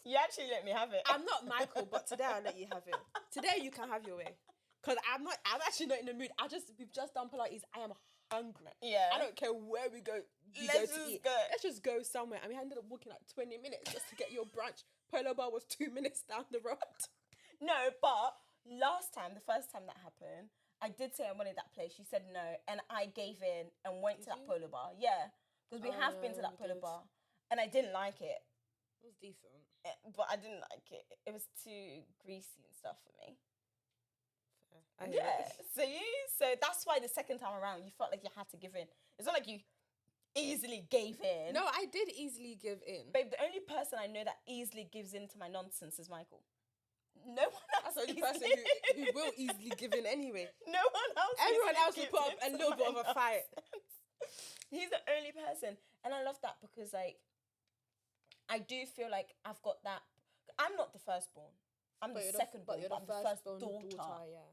You actually let me have it. I'm not Michael, but today I'll let you have it. Today you can have your way, because I'm actually not in the mood. We've just done Pilates. I am hungry. Yeah. I don't care where we go. Let's just eat. go. Let's just go somewhere. I mean, I ended up walking like 20 minutes just to get your brunch. Polo Bar was 2 minutes down the road. No, but the first time that happened, I did say I wanted that place. She said no, and I gave in and went to that Polo Bar. Yeah, because we have been to that Polo Bar, and I didn't like it. It was decent, but I didn't like it. It was too greasy and stuff for me. Yeah. So that's why the second time around you felt like you had to give in. It's not like you easily gave in. No, I did easily give in. Babe, the only person I know that easily gives in to my nonsense is Michael. No one else. That's the only person who will easily give in anyway. No one else. Everyone else will put up a little bit of a fight. He's the only person. And I love that because, like, I do feel like I've got that. I'm not the firstborn. I'm the second born, but I'm the first daughter. Yeah.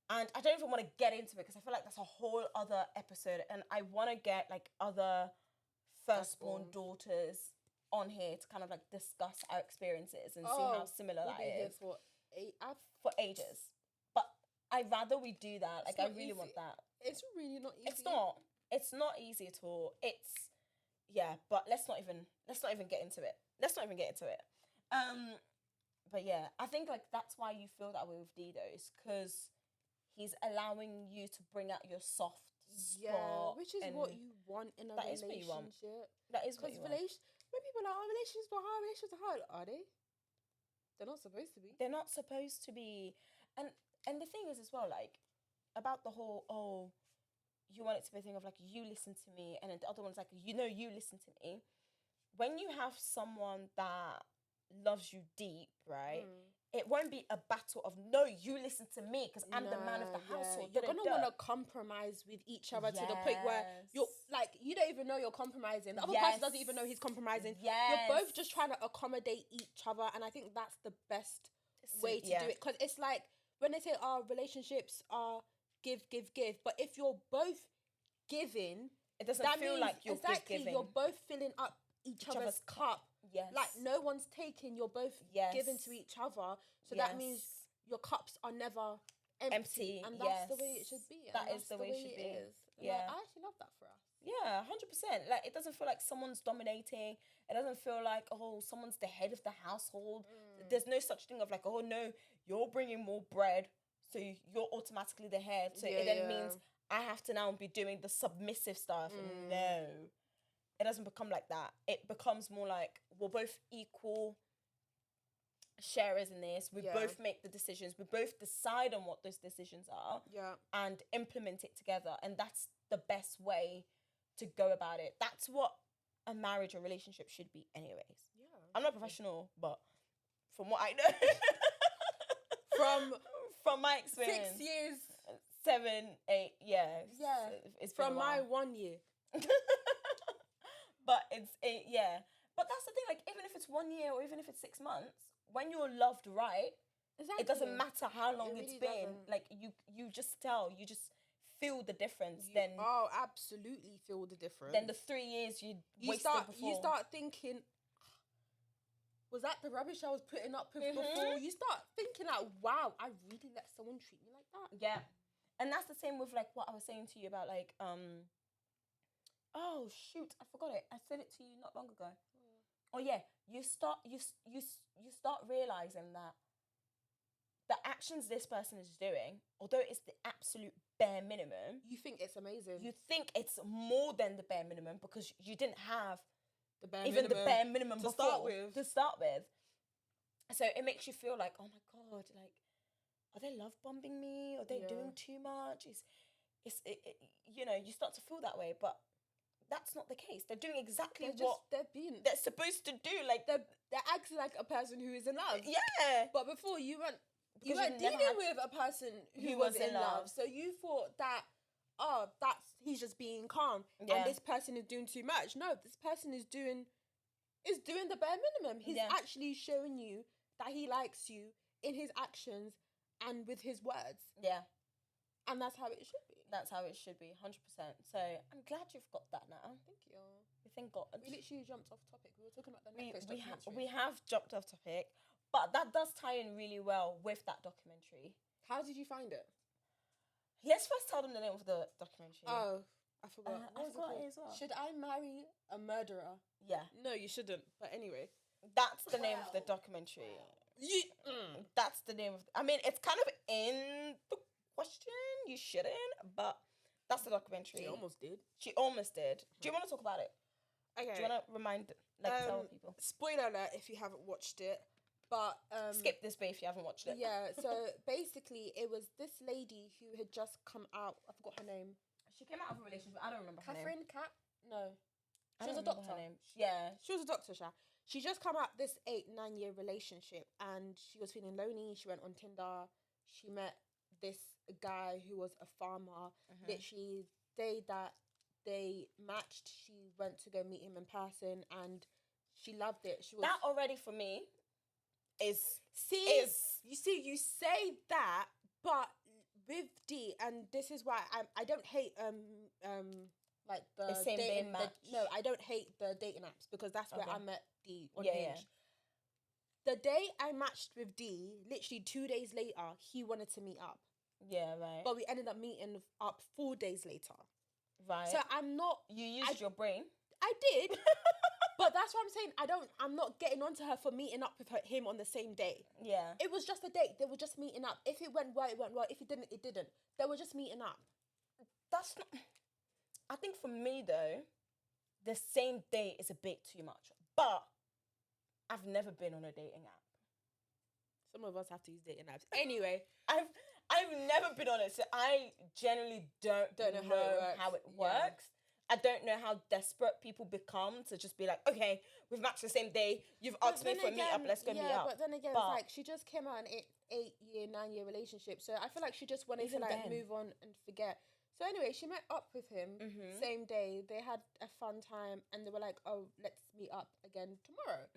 And I don't even want to get into it because I feel like that's a whole other episode. And I want to get, like, other firstborn daughters on here to kind of like discuss our experiences and see how similar that is for ages. But I'd rather we do that. Like, I really want that. It's really not easy. It's not easy at all. But let's not even get into it. But yeah, I think like that's why you feel that way with Dido, is because he's allowing you to bring out your soft spot. Which is what you want in a relationship. That is what you want. When people are like, relationships are hard, relationships are hard. Are they? They're not supposed to be. They're not supposed to be. And the thing is as well, like, about the whole, you want it to be a thing of like, you listen to me, and then the other one's like, you listen to me. When you have someone that loves you deep, right? It won't be a battle of, no, you listen to me because I'm the man of the household. You're going to want to compromise with each other to the point where you're like, you don't even know you're compromising. The other person doesn't even know he's compromising. You're both just trying to accommodate each other. And I think that's the best way to do it. Because it's like, when they say, relationships are give. But if you're both giving, it doesn't feel like you're giving. You're both filling up each other's cup. Yes. Like, no one's taking, you're both giving to each other. So that means your cups are never empty. And that's the way it should be. That is the way it should be. Yeah. I actually love that for us. Yeah, 100%. Like, it doesn't feel like someone's dominating. It doesn't feel like, oh, someone's the head of the household. There's no such thing of like, oh, no, you're bringing more bread, so you're automatically the head. So it then means I have to now be doing the submissive stuff. No, it doesn't become like that. It becomes more like we're both equal sharers in this. We both make the decisions. We both decide on what those decisions are. Yeah. And implement it together. And that's the best way to go about it. That's what a marriage or relationship should be anyways. Yeah. I'm not professional, but from what I know, from my experience, 6 years, 7, 8, yeah. It's from my 1 year. But yeah. But that's the thing, like, even if it's 1 year or even if it's 6 months, when you're loved right, it doesn't matter how long it's been. Doesn't. Like, you just tell, you just feel the difference. Absolutely feel the difference. Then the 3 years you wasted before. You start thinking, was that the rubbish I was putting up with before? You start thinking like, wow, I really let someone treat me like that. Yeah. And that's the same with like what I was saying to you about like, oh shoot, I forgot it. I said it to you not long ago. Oh yeah, you start realizing that the actions this person is doing, although it's the absolute bare minimum, you think it's amazing. You think it's more than the bare minimum because you didn't have the bare minimum to start with. So it makes you feel like, oh my God, like, are they love bombing me? Are they doing too much? You know, you start to feel that way, but that's not the case. They're doing exactly what they're supposed to do. Like they're acting like a person who is in love. Yeah. But before you weren't dealing with a person who was in love. So you thought that, he's just being calm. Yeah. And this person is doing too much. No, this person is doing the bare minimum. He's actually showing you that he likes you in his actions and with his words. Yeah. And that's how it should be. That's how it should be, 100%. So I'm glad you've got that now. Thank you. Thank God. We literally jumped off topic. We were talking about the Netflix documentary. We have jumped off topic, but that does tie in really well with that documentary. How did you find it? Let's first tell them the name of the documentary. Oh, I forgot. I forgot it as well. Should I marry a murderer? Yeah. No, you shouldn't. But anyway. That's the name of the documentary. That's the name of... I mean, it's kind of in the question. You shouldn't, but that's the documentary. She almost did. Do you want to talk about it? Okay. Do you want to tell people? Spoiler alert if you haven't watched it. But skip this bit if you haven't watched it. Yeah, so basically it was this lady who had just come out. I forgot her name. She came out of a relationship. I don't remember her name. Catherine Cat? No. She was a doctor. Yeah. She was a doctor, Sha. She just come out this 8-9 year relationship and she was feeling lonely. She went on Tinder. She met this guy who was a farmer. Literally, day that they matched, she went to go meet him in person and she loved it. She was that already for me is you say that, but with D, and this is why I don't hate like the same day match. No, I don't hate the dating apps because that's where I met D on Hinge. Yeah. The day I matched with D, literally 2 days later, he wanted to meet up. Yeah, right. But we ended up meeting up 4 days later. Right. So I'm not... You used your brain. I did. But that's what I'm saying. I'm not getting onto her for meeting up with him on the same day. Yeah. It was just a date. They were just meeting up. If it went well, it went well. If it didn't, it didn't. They were just meeting up. That's not... I think for me, though, the same day is a bit too much. But I've never been on a dating app. Some of us have to use dating apps. Anyway. I've never been on it, so I generally don't know how it works. I don't know how desperate people become to just be like, okay, we've matched the same day. You've asked me for a meet-up, let's go meet up. But then again, it's like she just came out in an 8-year, 9-year relationship. So I feel like she just wanted to move on and forget. So anyway, she met up with him same day. They had a fun time and they were like, oh, let's meet up again tomorrow.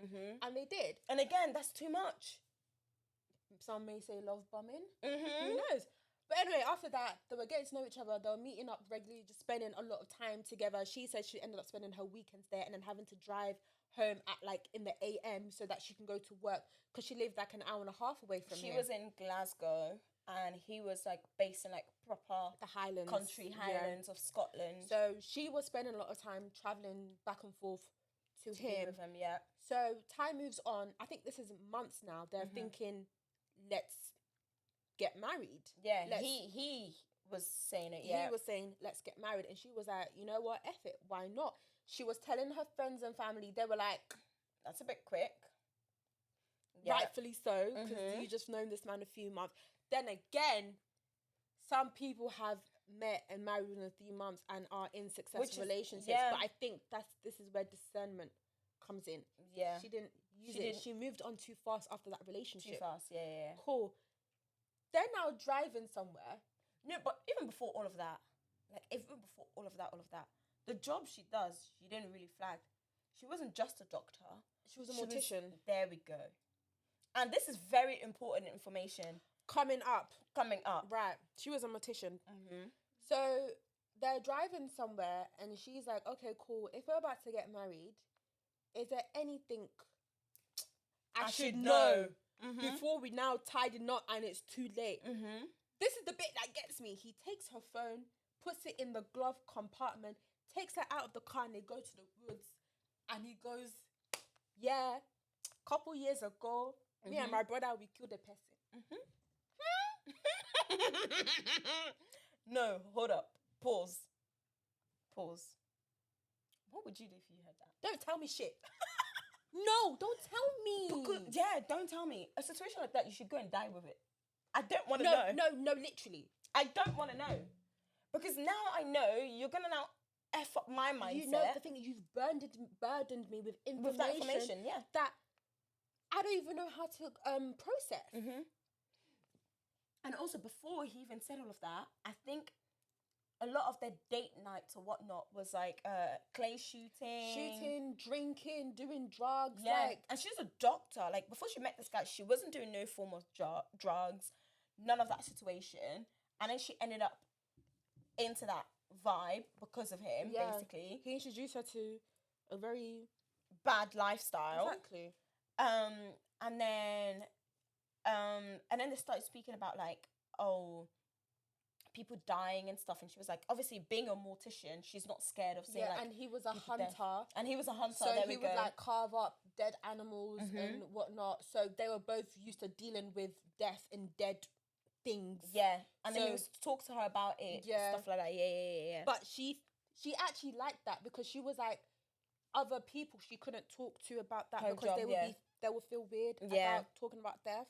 And they did. And again, that's too much. Some may say love bombing. Who knows? But anyway, after that, they were getting to know each other. They were meeting up regularly, just spending a lot of time together. She said she ended up spending her weekends there and then having to drive home at like in the AM so that she can go to work because she lived like an hour and a half away from She here. was in Glasgow and he was like based in like proper The Highlands. Highlands of Scotland. So she was spending a lot of time traveling back and forth to be him. with him, yeah. So time moves on. I think this is months now. They're thinking, let's get married. Yeah, Let's, he was saying it, yeah. He was saying, let's get married. And she was like, you know what, F it, why not? She was telling her friends and family, they were like... That's a bit quick. Yeah. Rightfully so, because you just known this man a few months. Then again, some people have met and married within a few months and are in successful relationships. Yeah. But I think this is where discernment comes in. Yeah. She didn't use it. She moved on too fast after that relationship. Too fast, yeah. Cool. They're now driving somewhere. No, but even before all of that, the job she does, she didn't really flag. She wasn't just a doctor. She was a mortician. There we go. And this is very important information. Coming up. Right. She was a mortician. So they're driving somewhere and she's like, okay, cool. If we're about to get married, is there anything I should know before we now tie the knot and it's too late? This is the bit that gets me. He takes her phone, puts it in the glove compartment, takes her out of the car and they go to the woods. And he goes, yeah, couple years ago, me and my brother, we killed a person. No, hold up. Pause. What would you do if you heard that? Don't tell me shit. No, don't tell me. Don't tell me. A situation like that, you should go and die with it. I don't want to know. No, literally. I don't want to know. Because now I know you're going to now F up my mindset. You know, the thing is, you've burdened me with information. With that information, yeah. That I don't even know how to process. And also, before he even said all of that, I think a lot of their date nights or whatnot was like clay shooting, drinking, doing drugs. Yeah, and she's a doctor. Like, before she met this guy, she wasn't doing no form of drugs, none of that situation. And then she ended up into that vibe because of him, basically. He introduced her to a very bad lifestyle. Exactly. And then they started speaking about like, people dying and stuff, and she was like, obviously being a mortician, she's not scared of seeing and he was a hunter. And he was a hunter. So he would like carve up dead animals and whatnot. So they were both used to dealing with death and dead things. Yeah. And then he was to talk to her about it. Yeah. Stuff like that. Yeah. But she actually liked that because she was like, other people she couldn't talk to about that because they would feel weird about talking about death.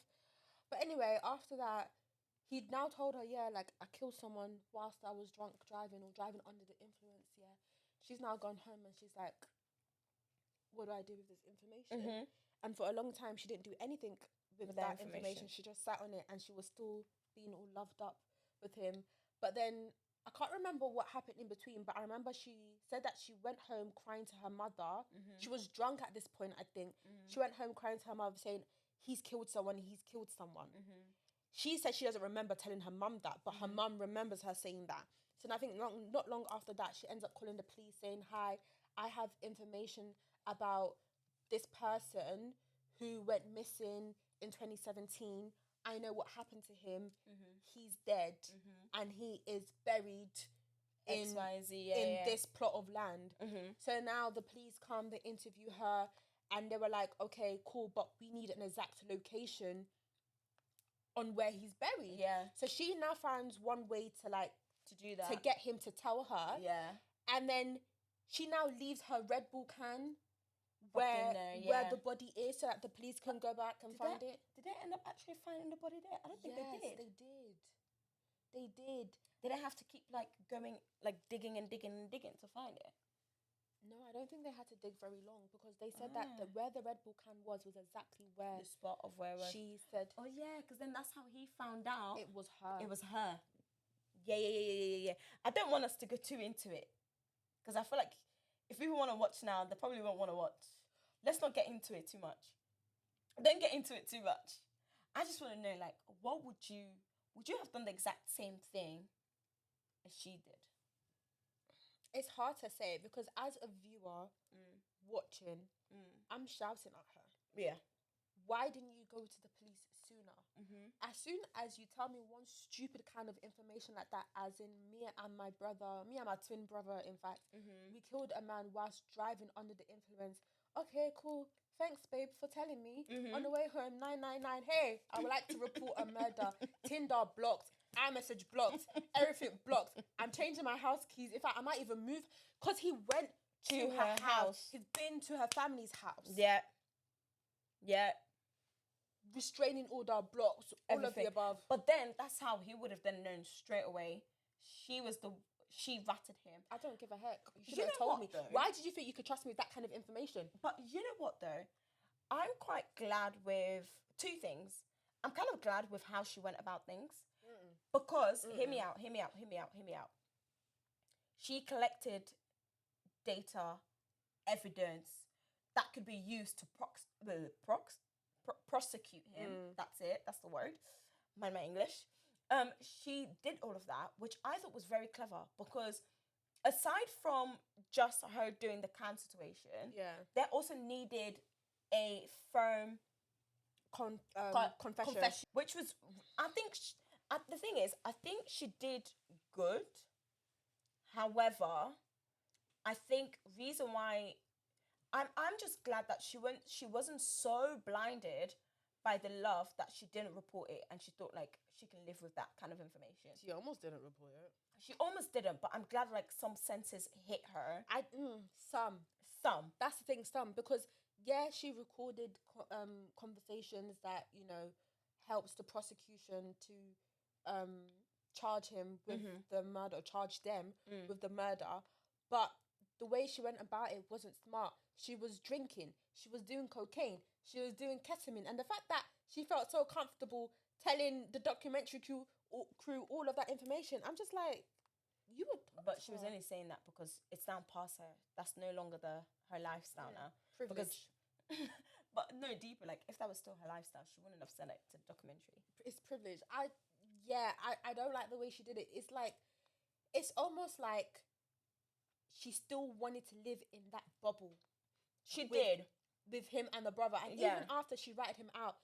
But anyway, after that, he'd now told her, like, I killed someone whilst I was drunk driving or driving under the influence, She's now gone home and she's like, what do I do with this information? And for a long time, she didn't do anything with that information. She just sat on it and she was still being all loved up with him. But then, I can't remember what happened in between, but I remember she said that she went home crying to her mother. She was drunk at this point, I think. She went home crying to her mother saying, he's killed someone. She said she doesn't remember telling her mum that, but her mum remembers her saying that. So I think not long after that, she ends up calling the police saying, hi, I have information about this person who went missing in 2017. I know what happened to him. He's dead and he is buried in this plot of land. So now the police come, they interview her and they were like, okay, cool, but we need an exact location on where he's buried. Yeah. So she now finds one way to do that. To get him to tell her. Yeah. And then she now leaves her Red Bull can where the body is so that the police can go back and find it. Did they end up actually finding the body there? I don't think they did. They did. Did they have to keep going digging to find it? No, I don't think they had to dig very long because they said that where the Red Bull can was exactly where the spot of where she said. Oh yeah, because then that's how he found out it was her. Yeah. I don't want us to go too into it because I feel like if people want to watch now, they probably won't want to watch. Let's not get into it too much. Don't get into it too much. I just want to know, what would you have done the exact same thing as she did? It's hard to say because as a viewer, watching. I'm shouting at her. Yeah. Why didn't you go to the police sooner? Mm-hmm. As soon as you tell me one stupid kind of information like that, as in me and my twin brother, in fact, we killed a man whilst driving under the influence. Okay, cool. Thanks, babe, for telling me. On the way home, 999. Hey, I would like to report a murder. Tinder blocked. iMessage blocked. Everything blocked. I'm changing my house keys. In fact, I might even move because he went to her house. He's been to her family's house. Yeah. Yeah. Restraining order, blocks, all of the above. But then that's how he would have then known straight away. She ratted him. I don't give a heck. You should have told me. Though? Why did you think you could trust me with that kind of information? But you know what though? I'm quite glad with two things. I'm kind of glad with how she went about things. Because, hear me out. She collected data, evidence that could be used to prosecute him. That's it. That's the word. Mind my English. She did all of that, which I thought was very clever because aside from just her doing the can situation, they also needed a firm confession, which was, I think, the thing is, I think she did good. However, I think reason why I'm just glad that she wasn't so blinded by the love that she didn't report it and she thought like she can live with that kind of information. She almost didn't report it. She almost didn't, but I'm glad like some senses hit her. Some. That's the thing, some, because she recorded conversations that, helps the prosecution to charge him with the murder, charge them with the murder. But the way she went about it wasn't smart. She was drinking. She was doing cocaine. She was doing ketamine. And the fact that she felt so comfortable telling the documentary crew all of that information, I'm just like, you would... But she was only saying that because it's down past her. That's no longer her lifestyle now. Privilege. But no, deeper, like, if that was still her lifestyle, she wouldn't have said it to the documentary. It's privilege. I don't like the way she did it. It's like, it's almost like she still wanted to live in that bubble. She did. With him and the brother. And even after she ratted him out,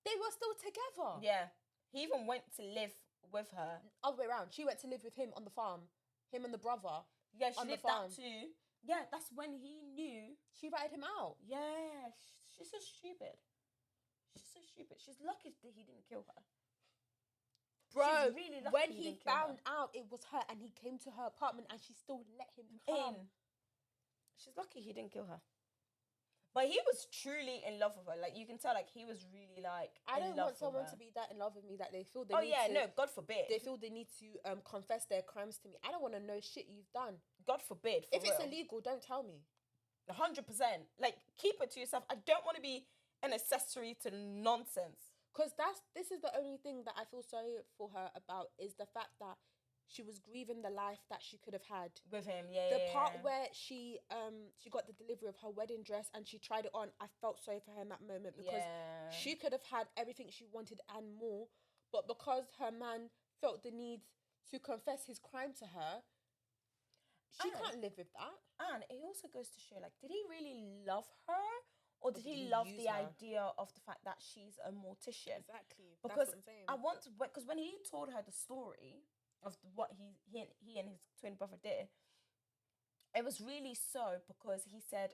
they were still together. Yeah. He even went to live with her. Other way around. She went to live with him on the farm. Him and the brother. Yeah, she did that too. Yeah, that's when he knew. She ratted him out. Yeah. She's so stupid. She's lucky that he didn't kill her. Bro, really when he found out it was her and he came to her apartment and she still let him in. She's lucky he didn't kill her. But he was truly in love with her. Like, you can tell, like, he was really, like, I don't want someone to be that in love with me that they feel they God forbid. They feel they need to confess their crimes to me. I don't want to know shit you've done. God forbid. If it's illegal, don't tell me. 100%. Like, keep it to yourself. I don't want to be an accessory to nonsense. Because this is the only thing that I feel sorry for her about is the fact that she was grieving the life that she could have had with him. The part where she got the delivery of her wedding dress and she tried it on, I felt sorry for her in that moment because she could have had everything she wanted and more, but because her man felt the need to confess his crime to her, she can't live with that. And it also goes to show, like, did he really love her? Or did he love the idea of the fact that she's a mortician? Exactly. Because that's what I'm saying. Because when he told her the story of what he and his twin brother did, it was really so because he said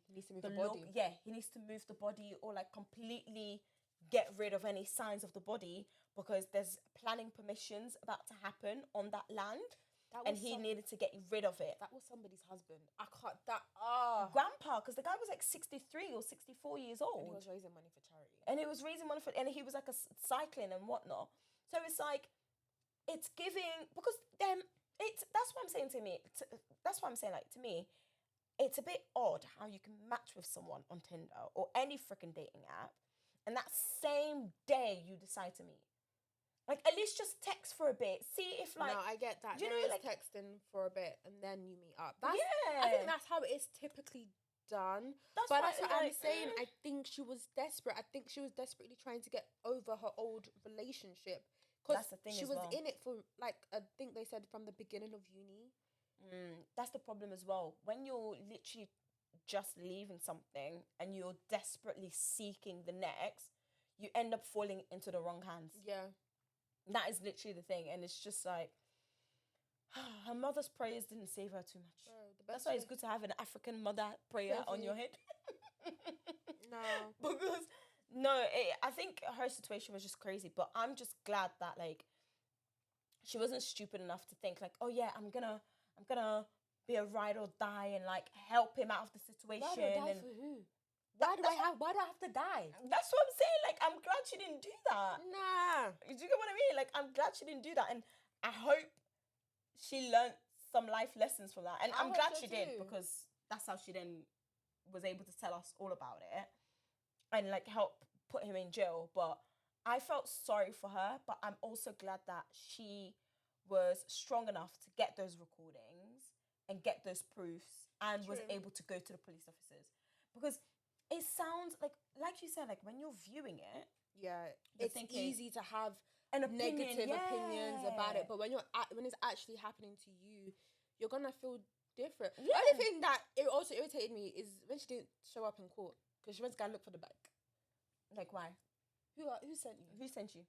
he needs to move the body. He needs to move the body or like completely get rid of any signs of the body because there's planning permissions about to happen on that land. And he needed to get rid of it. That was somebody's husband. I can't... Grandpa, because the guy was like 63 or 64 years old. And he was raising money for charity. And he was like a cycling and whatnot. So it's like, it's giving... Because then, that's what I'm saying to me. That's what I'm saying, like, to me, it's a bit odd how you can match with someone on Tinder or any freaking dating app, and that same day you decide to meet. Like, at least just text for a bit. See if, like... No, I get that. You know, like... texting for a bit and then you meet up. I think that's how it is typically done. That's what I'm saying. I think she was desperate. I think she was desperately trying to get over her old relationship. Because she was in it for, like, I think they said from the beginning of uni. That's the problem as well. When you're literally just leaving something and you're desperately seeking the next, you end up falling into the wrong hands. Yeah. That is literally the thing. And it's just like, her mother's prayers didn't save her too much. Bro, That's why it's good to have an African mother prayer on your head. No. Because, no, I think her situation was just crazy. But I'm just glad that, like, she wasn't stupid enough to think, like, oh, yeah, I'm gonna be a ride or die and, like, help him out of the situation. Ride or die and for who? Why do I have to die? That's what I'm saying. Like, I'm glad she didn't do that. Nah. Do you get what I mean? Like, I'm glad she didn't do that. And I hope she learned some life lessons from that. And I'm glad she did, because that's how she then was able to tell us all about it and, like, help put him in jail. But I felt sorry for her, but I'm also glad that she was strong enough to get those recordings and get those proofs and was able to go to the police officers. Because it sounds like you said, like, when you're viewing it, it's easy to have negative opinions about it, but when it's actually happening to you, you're gonna feel different. The only thing that it also irritated me is when she didn't show up in court because she went to go and look for the bike. Like, why? Who sent you? Who sent you?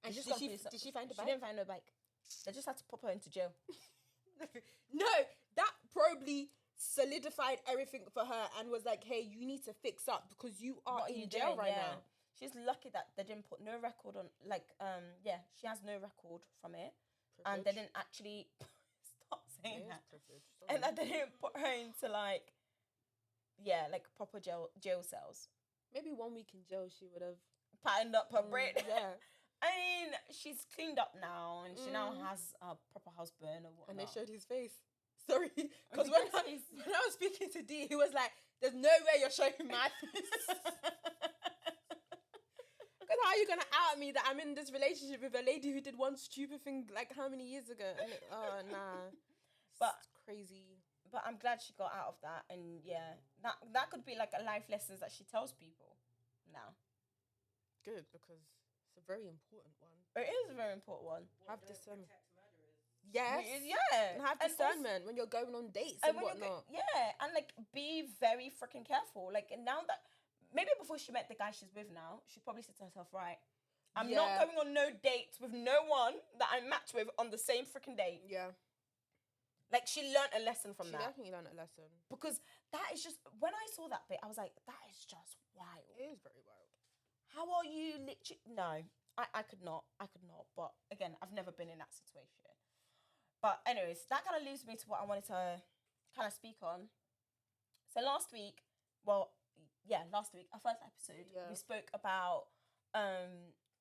And did she find the bike? She didn't find no bike. They just had to pop her into jail. No, that probably solidified everything for her and was like, hey, you need to fix up because you are in jail right now. She's lucky that they didn't put no record on, like, she has no record from it. Privilege. And they didn't actually stop saying that. And that they didn't put her into, like, proper jail cells. Maybe 1 week in jail she would have patterned up her brain. Yeah. I mean, she's cleaned up now and she now has a proper husband or whatnot. And they showed his face. Sorry. Because when I was speaking to D, he was like, there's no way you're showing my face. Because how are you going to out me that I'm in this relationship with a lady who did one stupid thing like how many years ago? And, nah. But it's crazy. But I'm glad she got out of that. And yeah, that could be like a life lessons that she tells people now. Good, because it's a very important one. It is a very important one. Have discernment. Yes. Yeah. And have discernment when you're going on dates and whatnot. And like be very freaking careful. Like, and now that maybe before she met the guy she's with now, she probably said to herself, right, I'm not going on no dates with no one that I match with on the same freaking date. Yeah. Like, she learned a lesson from that. She definitely learned a lesson. Because that is just, when I saw that bit, I was like, that is just wild. It is very wild. How are you literally... No, I could not. But again, I've never been in that situation. But anyways, that kind of leads me to what I wanted to kind of speak on. So last week, our first episode, we spoke about,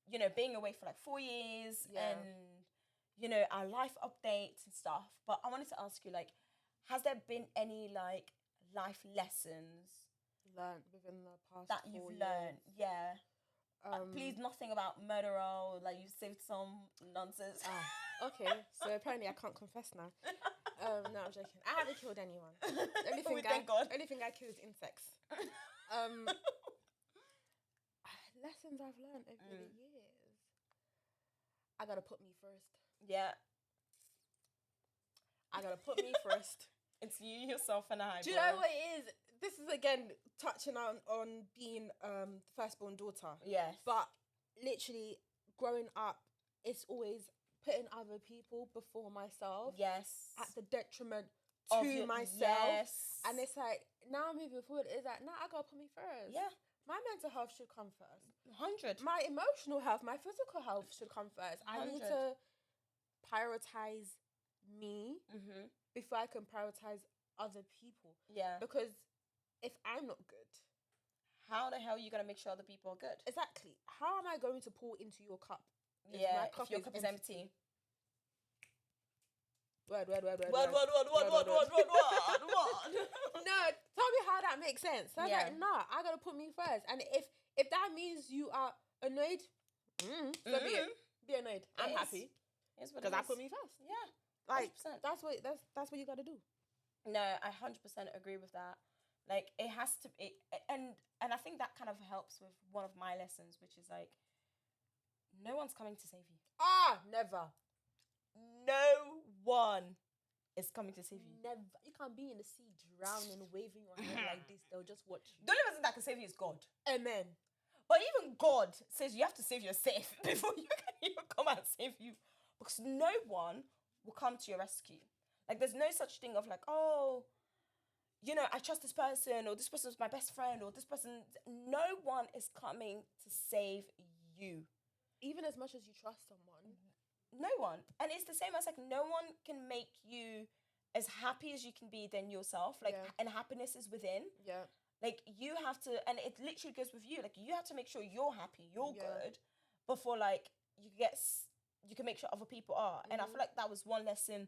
being away for like 4 years and... our life updates and stuff. But I wanted to ask you, like, has there been any, like, life lessons learned within the past that you've learned? Yeah. Please, nothing about murder, like you saved some nonsense. Okay. So apparently I can't confess now. No, I'm joking. I haven't killed anyone. Thank God. Only thing I kill is insects. Lessons I've learned over the years. I gotta put me first. Yeah. I gotta put me first. It's you, yourself, and I. Do you know what it is? This is again touching on being the firstborn daughter. Yes. But literally growing up, it's always putting other people before myself. Yes. At the detriment to myself. Yes. And it's like, now moving forward, it's like, I gotta put me first. Yeah. My mental health should come first. 100. My emotional health, my physical health should come first. 100. I need to prioritize me before I can prioritize other people. Yeah. Because if I'm not good, how the hell are you going to make sure other people are good? Exactly. How am I going to pour into your cup? If your cup is empty. Word. What? No, tell me how that makes sense. So I was like, nah, I gotta put me first. And if that means you are annoyed, so be it. Be annoyed. I'm happy. Because I put me first. Yeah. 100%. That's what you gotta do. No, I 100% agree with that. Like, it has to be, and I think that kind of helps with one of my lessons, which is like, no one's coming to save you. Never. No one. is coming to save you. Never. You can't be in the sea drowning, waving your hand like this. They'll just watch you. The only person that can save you is God. Amen. But even God says you have to save yourself before you can even come and save you. Because no one will come to your rescue. Like, there's no such thing of like, oh, you know, I trust this person, or this person's my best friend, or this person. No one is coming to save you. Even as much as you trust someone. No one. And it's the same as like, no one can make you as happy as you can be than yourself. Like, and happiness is within. Yeah. Like, you have to, and it literally goes with you. Like, you have to make sure you're happy, you're good, before like you can make sure other people are. And I feel like that was one lesson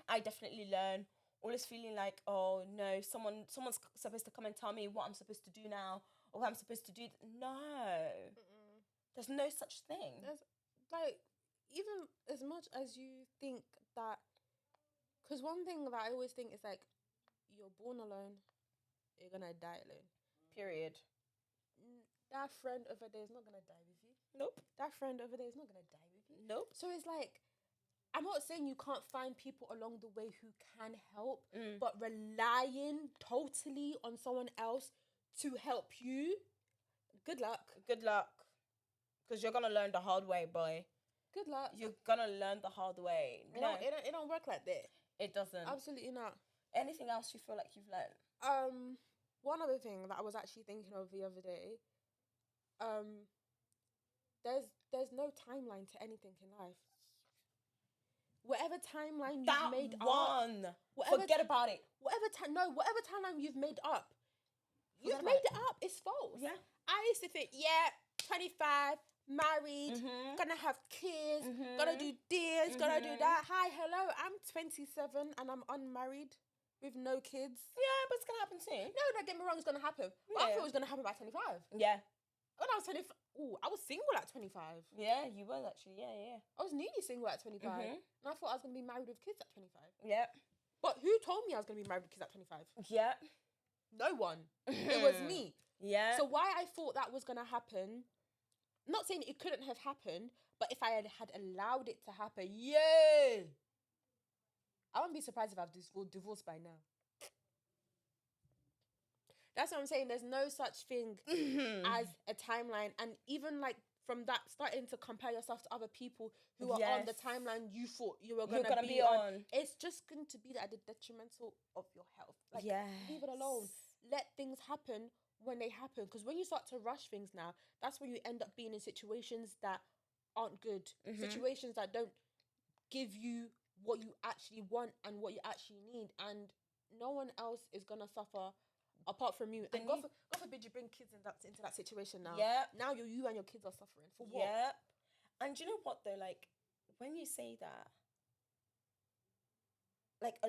I definitely learned. Always feeling like, oh no, someone's supposed to come and tell me what I'm supposed to do now, or what I'm supposed to do. No, there's no such thing. There's like, even as much as you think that, because one thing that I always think is like, you're born alone, you're gonna die alone. Period. That friend over there is not gonna die with you. Nope. That friend over there is not gonna die with you. Nope. So it's like, I'm not saying you can't find people along the way who can help, but relying totally on someone else to help you, good luck. Good luck. Because you're gonna learn the hard way, boy. Good luck. You're gonna learn the hard way. It don't work like that. It doesn't. Absolutely not. Anything else you feel like you've learned? One other thing that I was actually thinking of the other day, there's no timeline to anything in life. Whatever timeline you've made up, forget about it. Whatever timeline you've made up, you've made it up. It's false. Yeah. I used to think, 25, married, gonna have kids, gonna do this, gonna do that. Hi, hello, I'm 27 and I'm unmarried with no kids. Yeah, but it's gonna happen soon. No, don't get me wrong, it's gonna happen. But I thought it was gonna happen by 25. Yeah. When I was 25, I was single at 25. Yeah, you were actually. Yeah. I was nearly single at 25. And I thought I was gonna be married with kids at 25. Yeah. But who told me I was gonna be married with kids at 25? Yeah. No one. It was me. Yeah. So why I thought that was gonna happen, not saying it couldn't have happened, but if I had allowed it to happen, I wouldn't be surprised if I've divorced by now. That's what I'm saying. There's no such thing as a timeline. And even like from that, starting to compare yourself to other people who are on the timeline you thought you were going to be on. It's just going to be at the detrimental of your health. Like, leave it alone. Let things happen when they happen. Because when you start to rush things now, that's when you end up being in situations that aren't good. Situations that don't give you what you actually want and what you actually need. And no one else is going to suffer apart from you. And God forbid you bring kids into that situation now. Yeah. Now you and your kids are suffering. For what? Yeah. And you know what though? Like, when you say that, like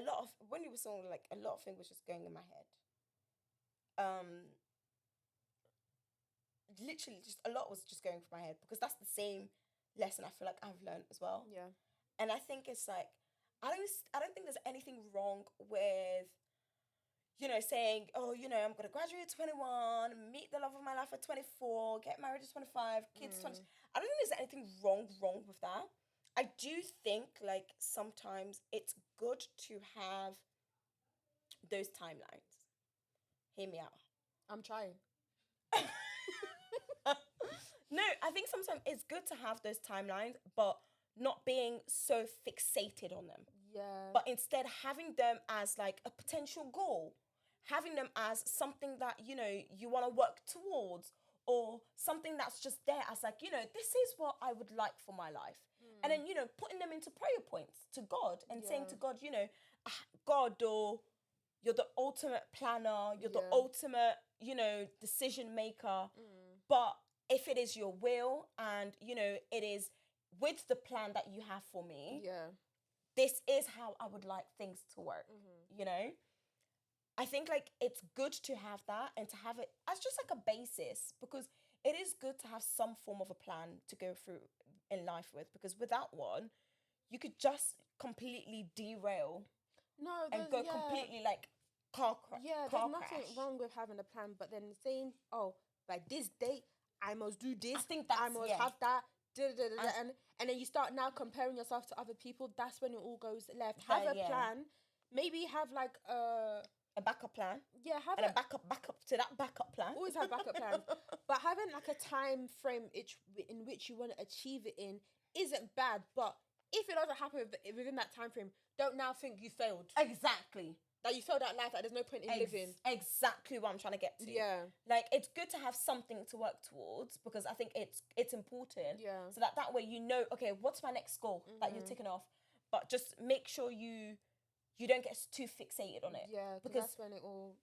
when you were saying, like, a lot of things was just going in my head. Literally just a lot was just going through my head, because that's the same lesson I feel like I've learned as well. Yeah. And I think it's like, I don't think there's anything wrong with, you know, saying, oh, you know, I'm going to graduate at 21, meet the love of my life at 24, get married at 25, kids 20. I don't think there's anything wrong with that. I do think, like, sometimes it's good to have those timelines. Hear me out. I'm trying. No, I think sometimes it's good to have those timelines, but not being so fixated on them. Yeah. But instead having them as like a potential goal, having them as something that, you know, you want to work towards, or something that's just there as like, you know, this is what I would like for my life. And then, you know, putting them into prayer points to God and saying to God, you know, God, or you're the ultimate planner, you're the ultimate, you know, decision maker. But if it is your will and, you know, it is with the plan that you have for me, this is how I would like things to work, you know? I think, like, it's good to have that and to have it as just like a basis, because it is good to have some form of a plan to go through in life with, because without one, you could just completely derail and go completely like car crash. Yeah, there's nothing wrong with having a plan, but then saying, oh, by this date, I must do this. I think that's, I must have that. and then you start now comparing yourself to other people. That's when it all goes left. Have a plan. Maybe have like a backup plan. Yeah, have a backup to that backup plan. Always have backup plans. But having like a time frame in which you want to achieve it in isn't bad. But if it doesn't happen within that time frame, don't now think you failed. Exactly. That you failed at life, that there's no point in living. Exactly what I'm trying to get to. Yeah. Like, it's good to have something to work towards, because I think it's important. Yeah. So that way you know, okay, what's my next goal that you're ticking off? But just make sure you don't get too fixated on it. Yeah, because that's when it all...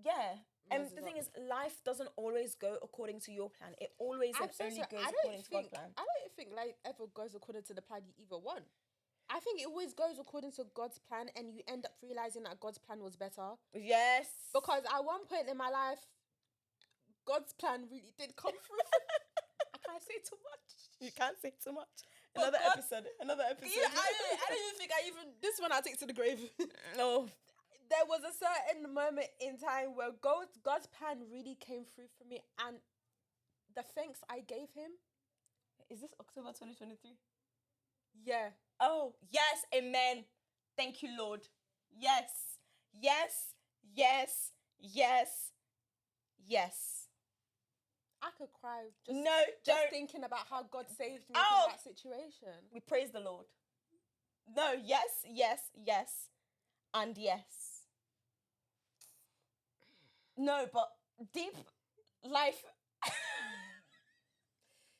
Yeah. And the thing is, life doesn't always go according to your plan. It always and only goes according to God's plan. I don't think life ever goes according to the plan you either want. I think it always goes according to God's plan, and you end up realising that God's plan was better. Yes. Because at one point in my life, God's plan really did come through. I can't say too much. You can't say too much. Another episode. Yeah, I don't even think this one I'll take to the grave. No. There was a certain moment in time where God's plan really came through for me, and the thanks I gave him. Is this October 2023? Yeah. Oh, yes, amen. Thank you, Lord. Yes, yes, yes, yes, yes. I could cry just thinking about how God saved me from that situation. We praise the Lord. No, yes, yes, yes, and yes. No, but deep life...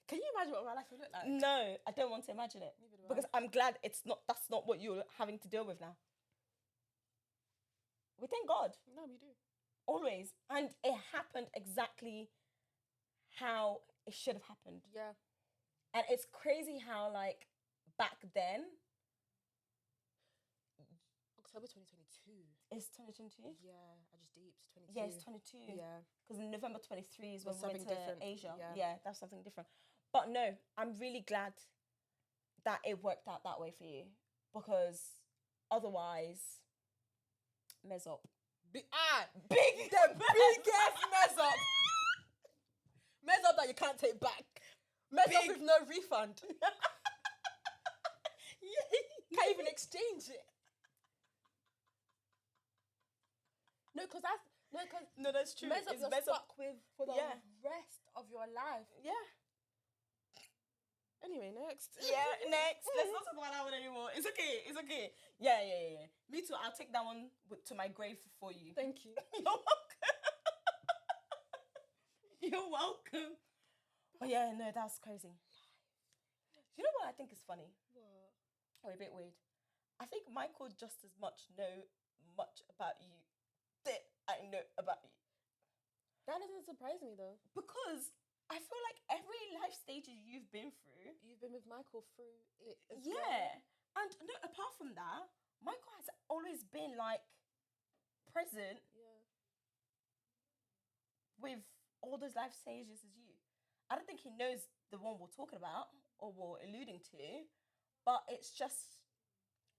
Can you imagine what my life would look like? No, I don't want to imagine it. Because I'm glad that's not what you're having to deal with now. We thank God. No, we do. Always. And it happened exactly how it should have happened. Yeah. And it's crazy how, like, back then... October 2022. Is 2022? Yeah, I just deeped 22. Yeah, it's 22. Yeah. Because November 23 is when we went to different. Asia. Yeah, that's something different. But no, I'm really glad that it worked out that way for you, because otherwise, mess up. The biggest mess up. Mess up that you can't take back. Mess up with no refund. Can't even exchange it. No, that's true. Mess up you're stuck with for the rest of your life. Yeah. Anyway, next. Yeah, next. Let's not talk about that one anymore. It's okay. Yeah. Me too. I'll take that one to my grave for you. Thank you. You're welcome. But yeah, no, that's crazy. You know what I think is funny? What? Or a bit weird. I think Michael just as much know much about you that I know about you. That doesn't surprise me though. Because I feel like every life stages you've been through, you've been with Michael through it as well. And no, apart from that, Michael has always been like present with all those life stages as you. I don't think he knows the one we're talking about or we're alluding to, but it's just...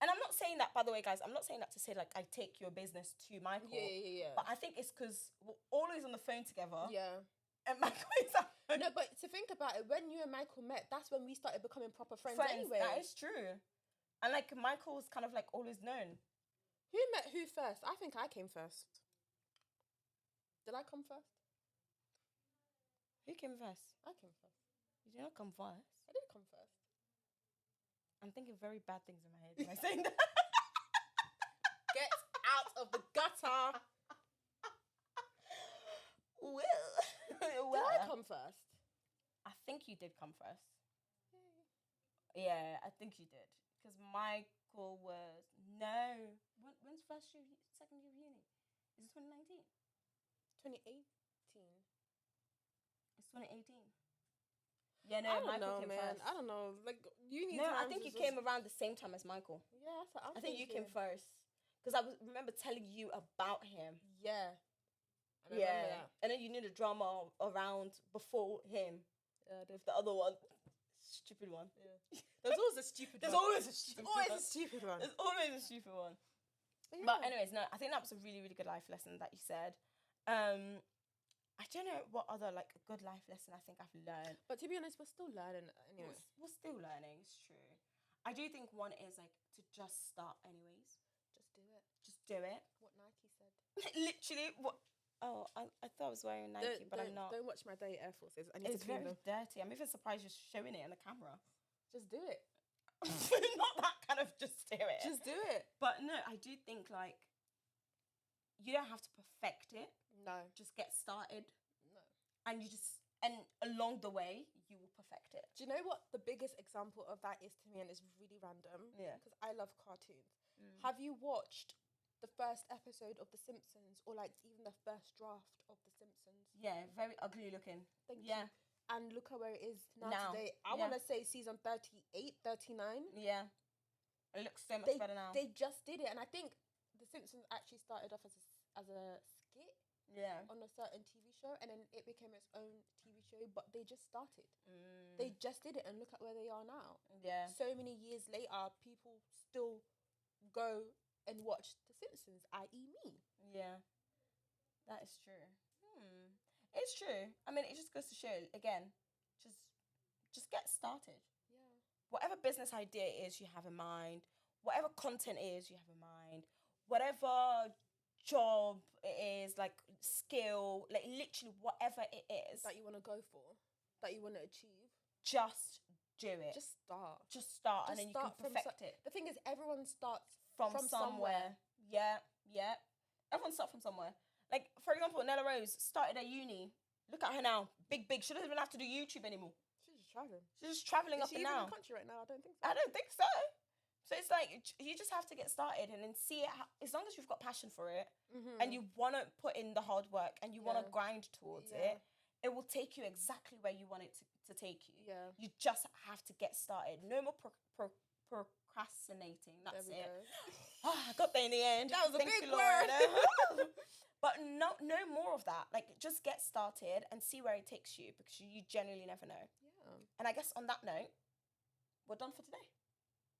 And I'm not saying that, by the way, guys, I'm not saying that to say, like, I take your business to Michael. Yeah. But I think it's because we're always on the phone together. Yeah. And Michael is at home. No, but to think about it, when you and Michael met, that's when we started becoming proper friends anyway. That is true. And, like, Michael's kind of, like, always known. Who met who first? I think I came first. Did I come first? Who came first? I came first. You did not come first. I did come first. I'm thinking very bad things in my head. Am I saying that? Get out of the gutter. Well, did I come first? I think you did come first. Yeah, I think you did. Because Michael was... No. When's first year, second year of uni? Is it 2019? 2018. It's 2018. Yeah, no, Michael came first. I don't know. Like, uni No, I think you came around the same time as Michael. Yeah, that's what I think you came first. Because I remember telling you about him. Yeah. I remember that. And then you knew the drama around before him. Yeah, with the other one. Stupid one. Yeah. There's always a stupid one. There's always a stupid one. There's always a stupid one. Yeah. But anyways, no, I think that was a really, really good life lesson that you said. I don't know what other like a good life lesson I think I've learned. But to be honest, we're still learning anyway. We're still learning. It's true. I do think one is like to just start anyways. Just do it. Just do it. What Nike said. Literally, what? Oh, I thought I was wearing Nike, but I'm not. Don't watch my dirty Air Forces. I need It's to clean very them. dirty. I'm even surprised you're showing it on the camera. Just do it. Not that kind of just do it. Just do it. But no, I do think like you don't have to perfect it. No. Just get started. No. And along the way you will perfect it. Do you know what the biggest example of that is to me, and it's really random? Yeah. Because I love cartoons. Have you watched the first episode of The Simpsons, or like even the first draft of The Simpsons? Yeah, very ugly looking. Thank you. And look at where it is now. Today. I Yeah. want to say season 38, 39. Yeah. It looks so much better now. They just did it, and I think The Simpsons actually started off as a skit on a certain TV show, and then it became its own TV show, but they just started. They just did it, and look at where they are now. Yeah. So many years later, people still go and watch The Simpsons, i.e. me. Yeah. That is true. It's true. I mean, it just goes to show, again, just get started. Yeah. Whatever business idea it is you have in mind, whatever content it is you have in mind, whatever job it is, like skill, like literally whatever it is That you want to go for, that you want to achieve. just do it. Just start. And then you can perfect it. The thing is, everyone starts From somewhere. Yeah. Everyone starts from somewhere. Like, for example, Nella Rose started at uni. Look at her now. Big. She doesn't even have to do YouTube anymore. She's just traveling. She's just traveling up Is she and even in down. the country right now? I don't think so. I don't think so. So it's like, you just have to get started and then see it. As long as you've got passion for it and you want to put in the hard work and you want to grind towards it, it will take you exactly where you want it to take you. Yeah. You just have to get started. No more procrastinating. That's There we it. go. I got there in the end. That was a Thank big you, Lord. word. But no more of that. Like, just get started and see where it takes you, because you genuinely never know. Yeah. And I guess on that note, we're done for today.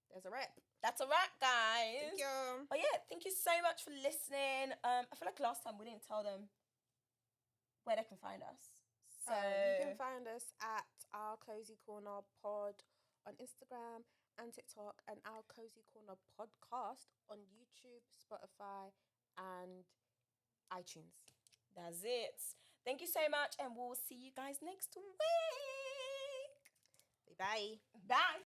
There's a wrap. That's a wrap, guys. Thank you. But yeah, thank you so much for listening. I feel like last time we didn't tell them where they can find us. So you can find us at Our Cozy Corner Pod on Instagram and TikTok, and Our Cozy Corner Podcast on YouTube, Spotify, and iTunes. that's it. Thank you so much, and we'll see you guys next week. Bye. Bye.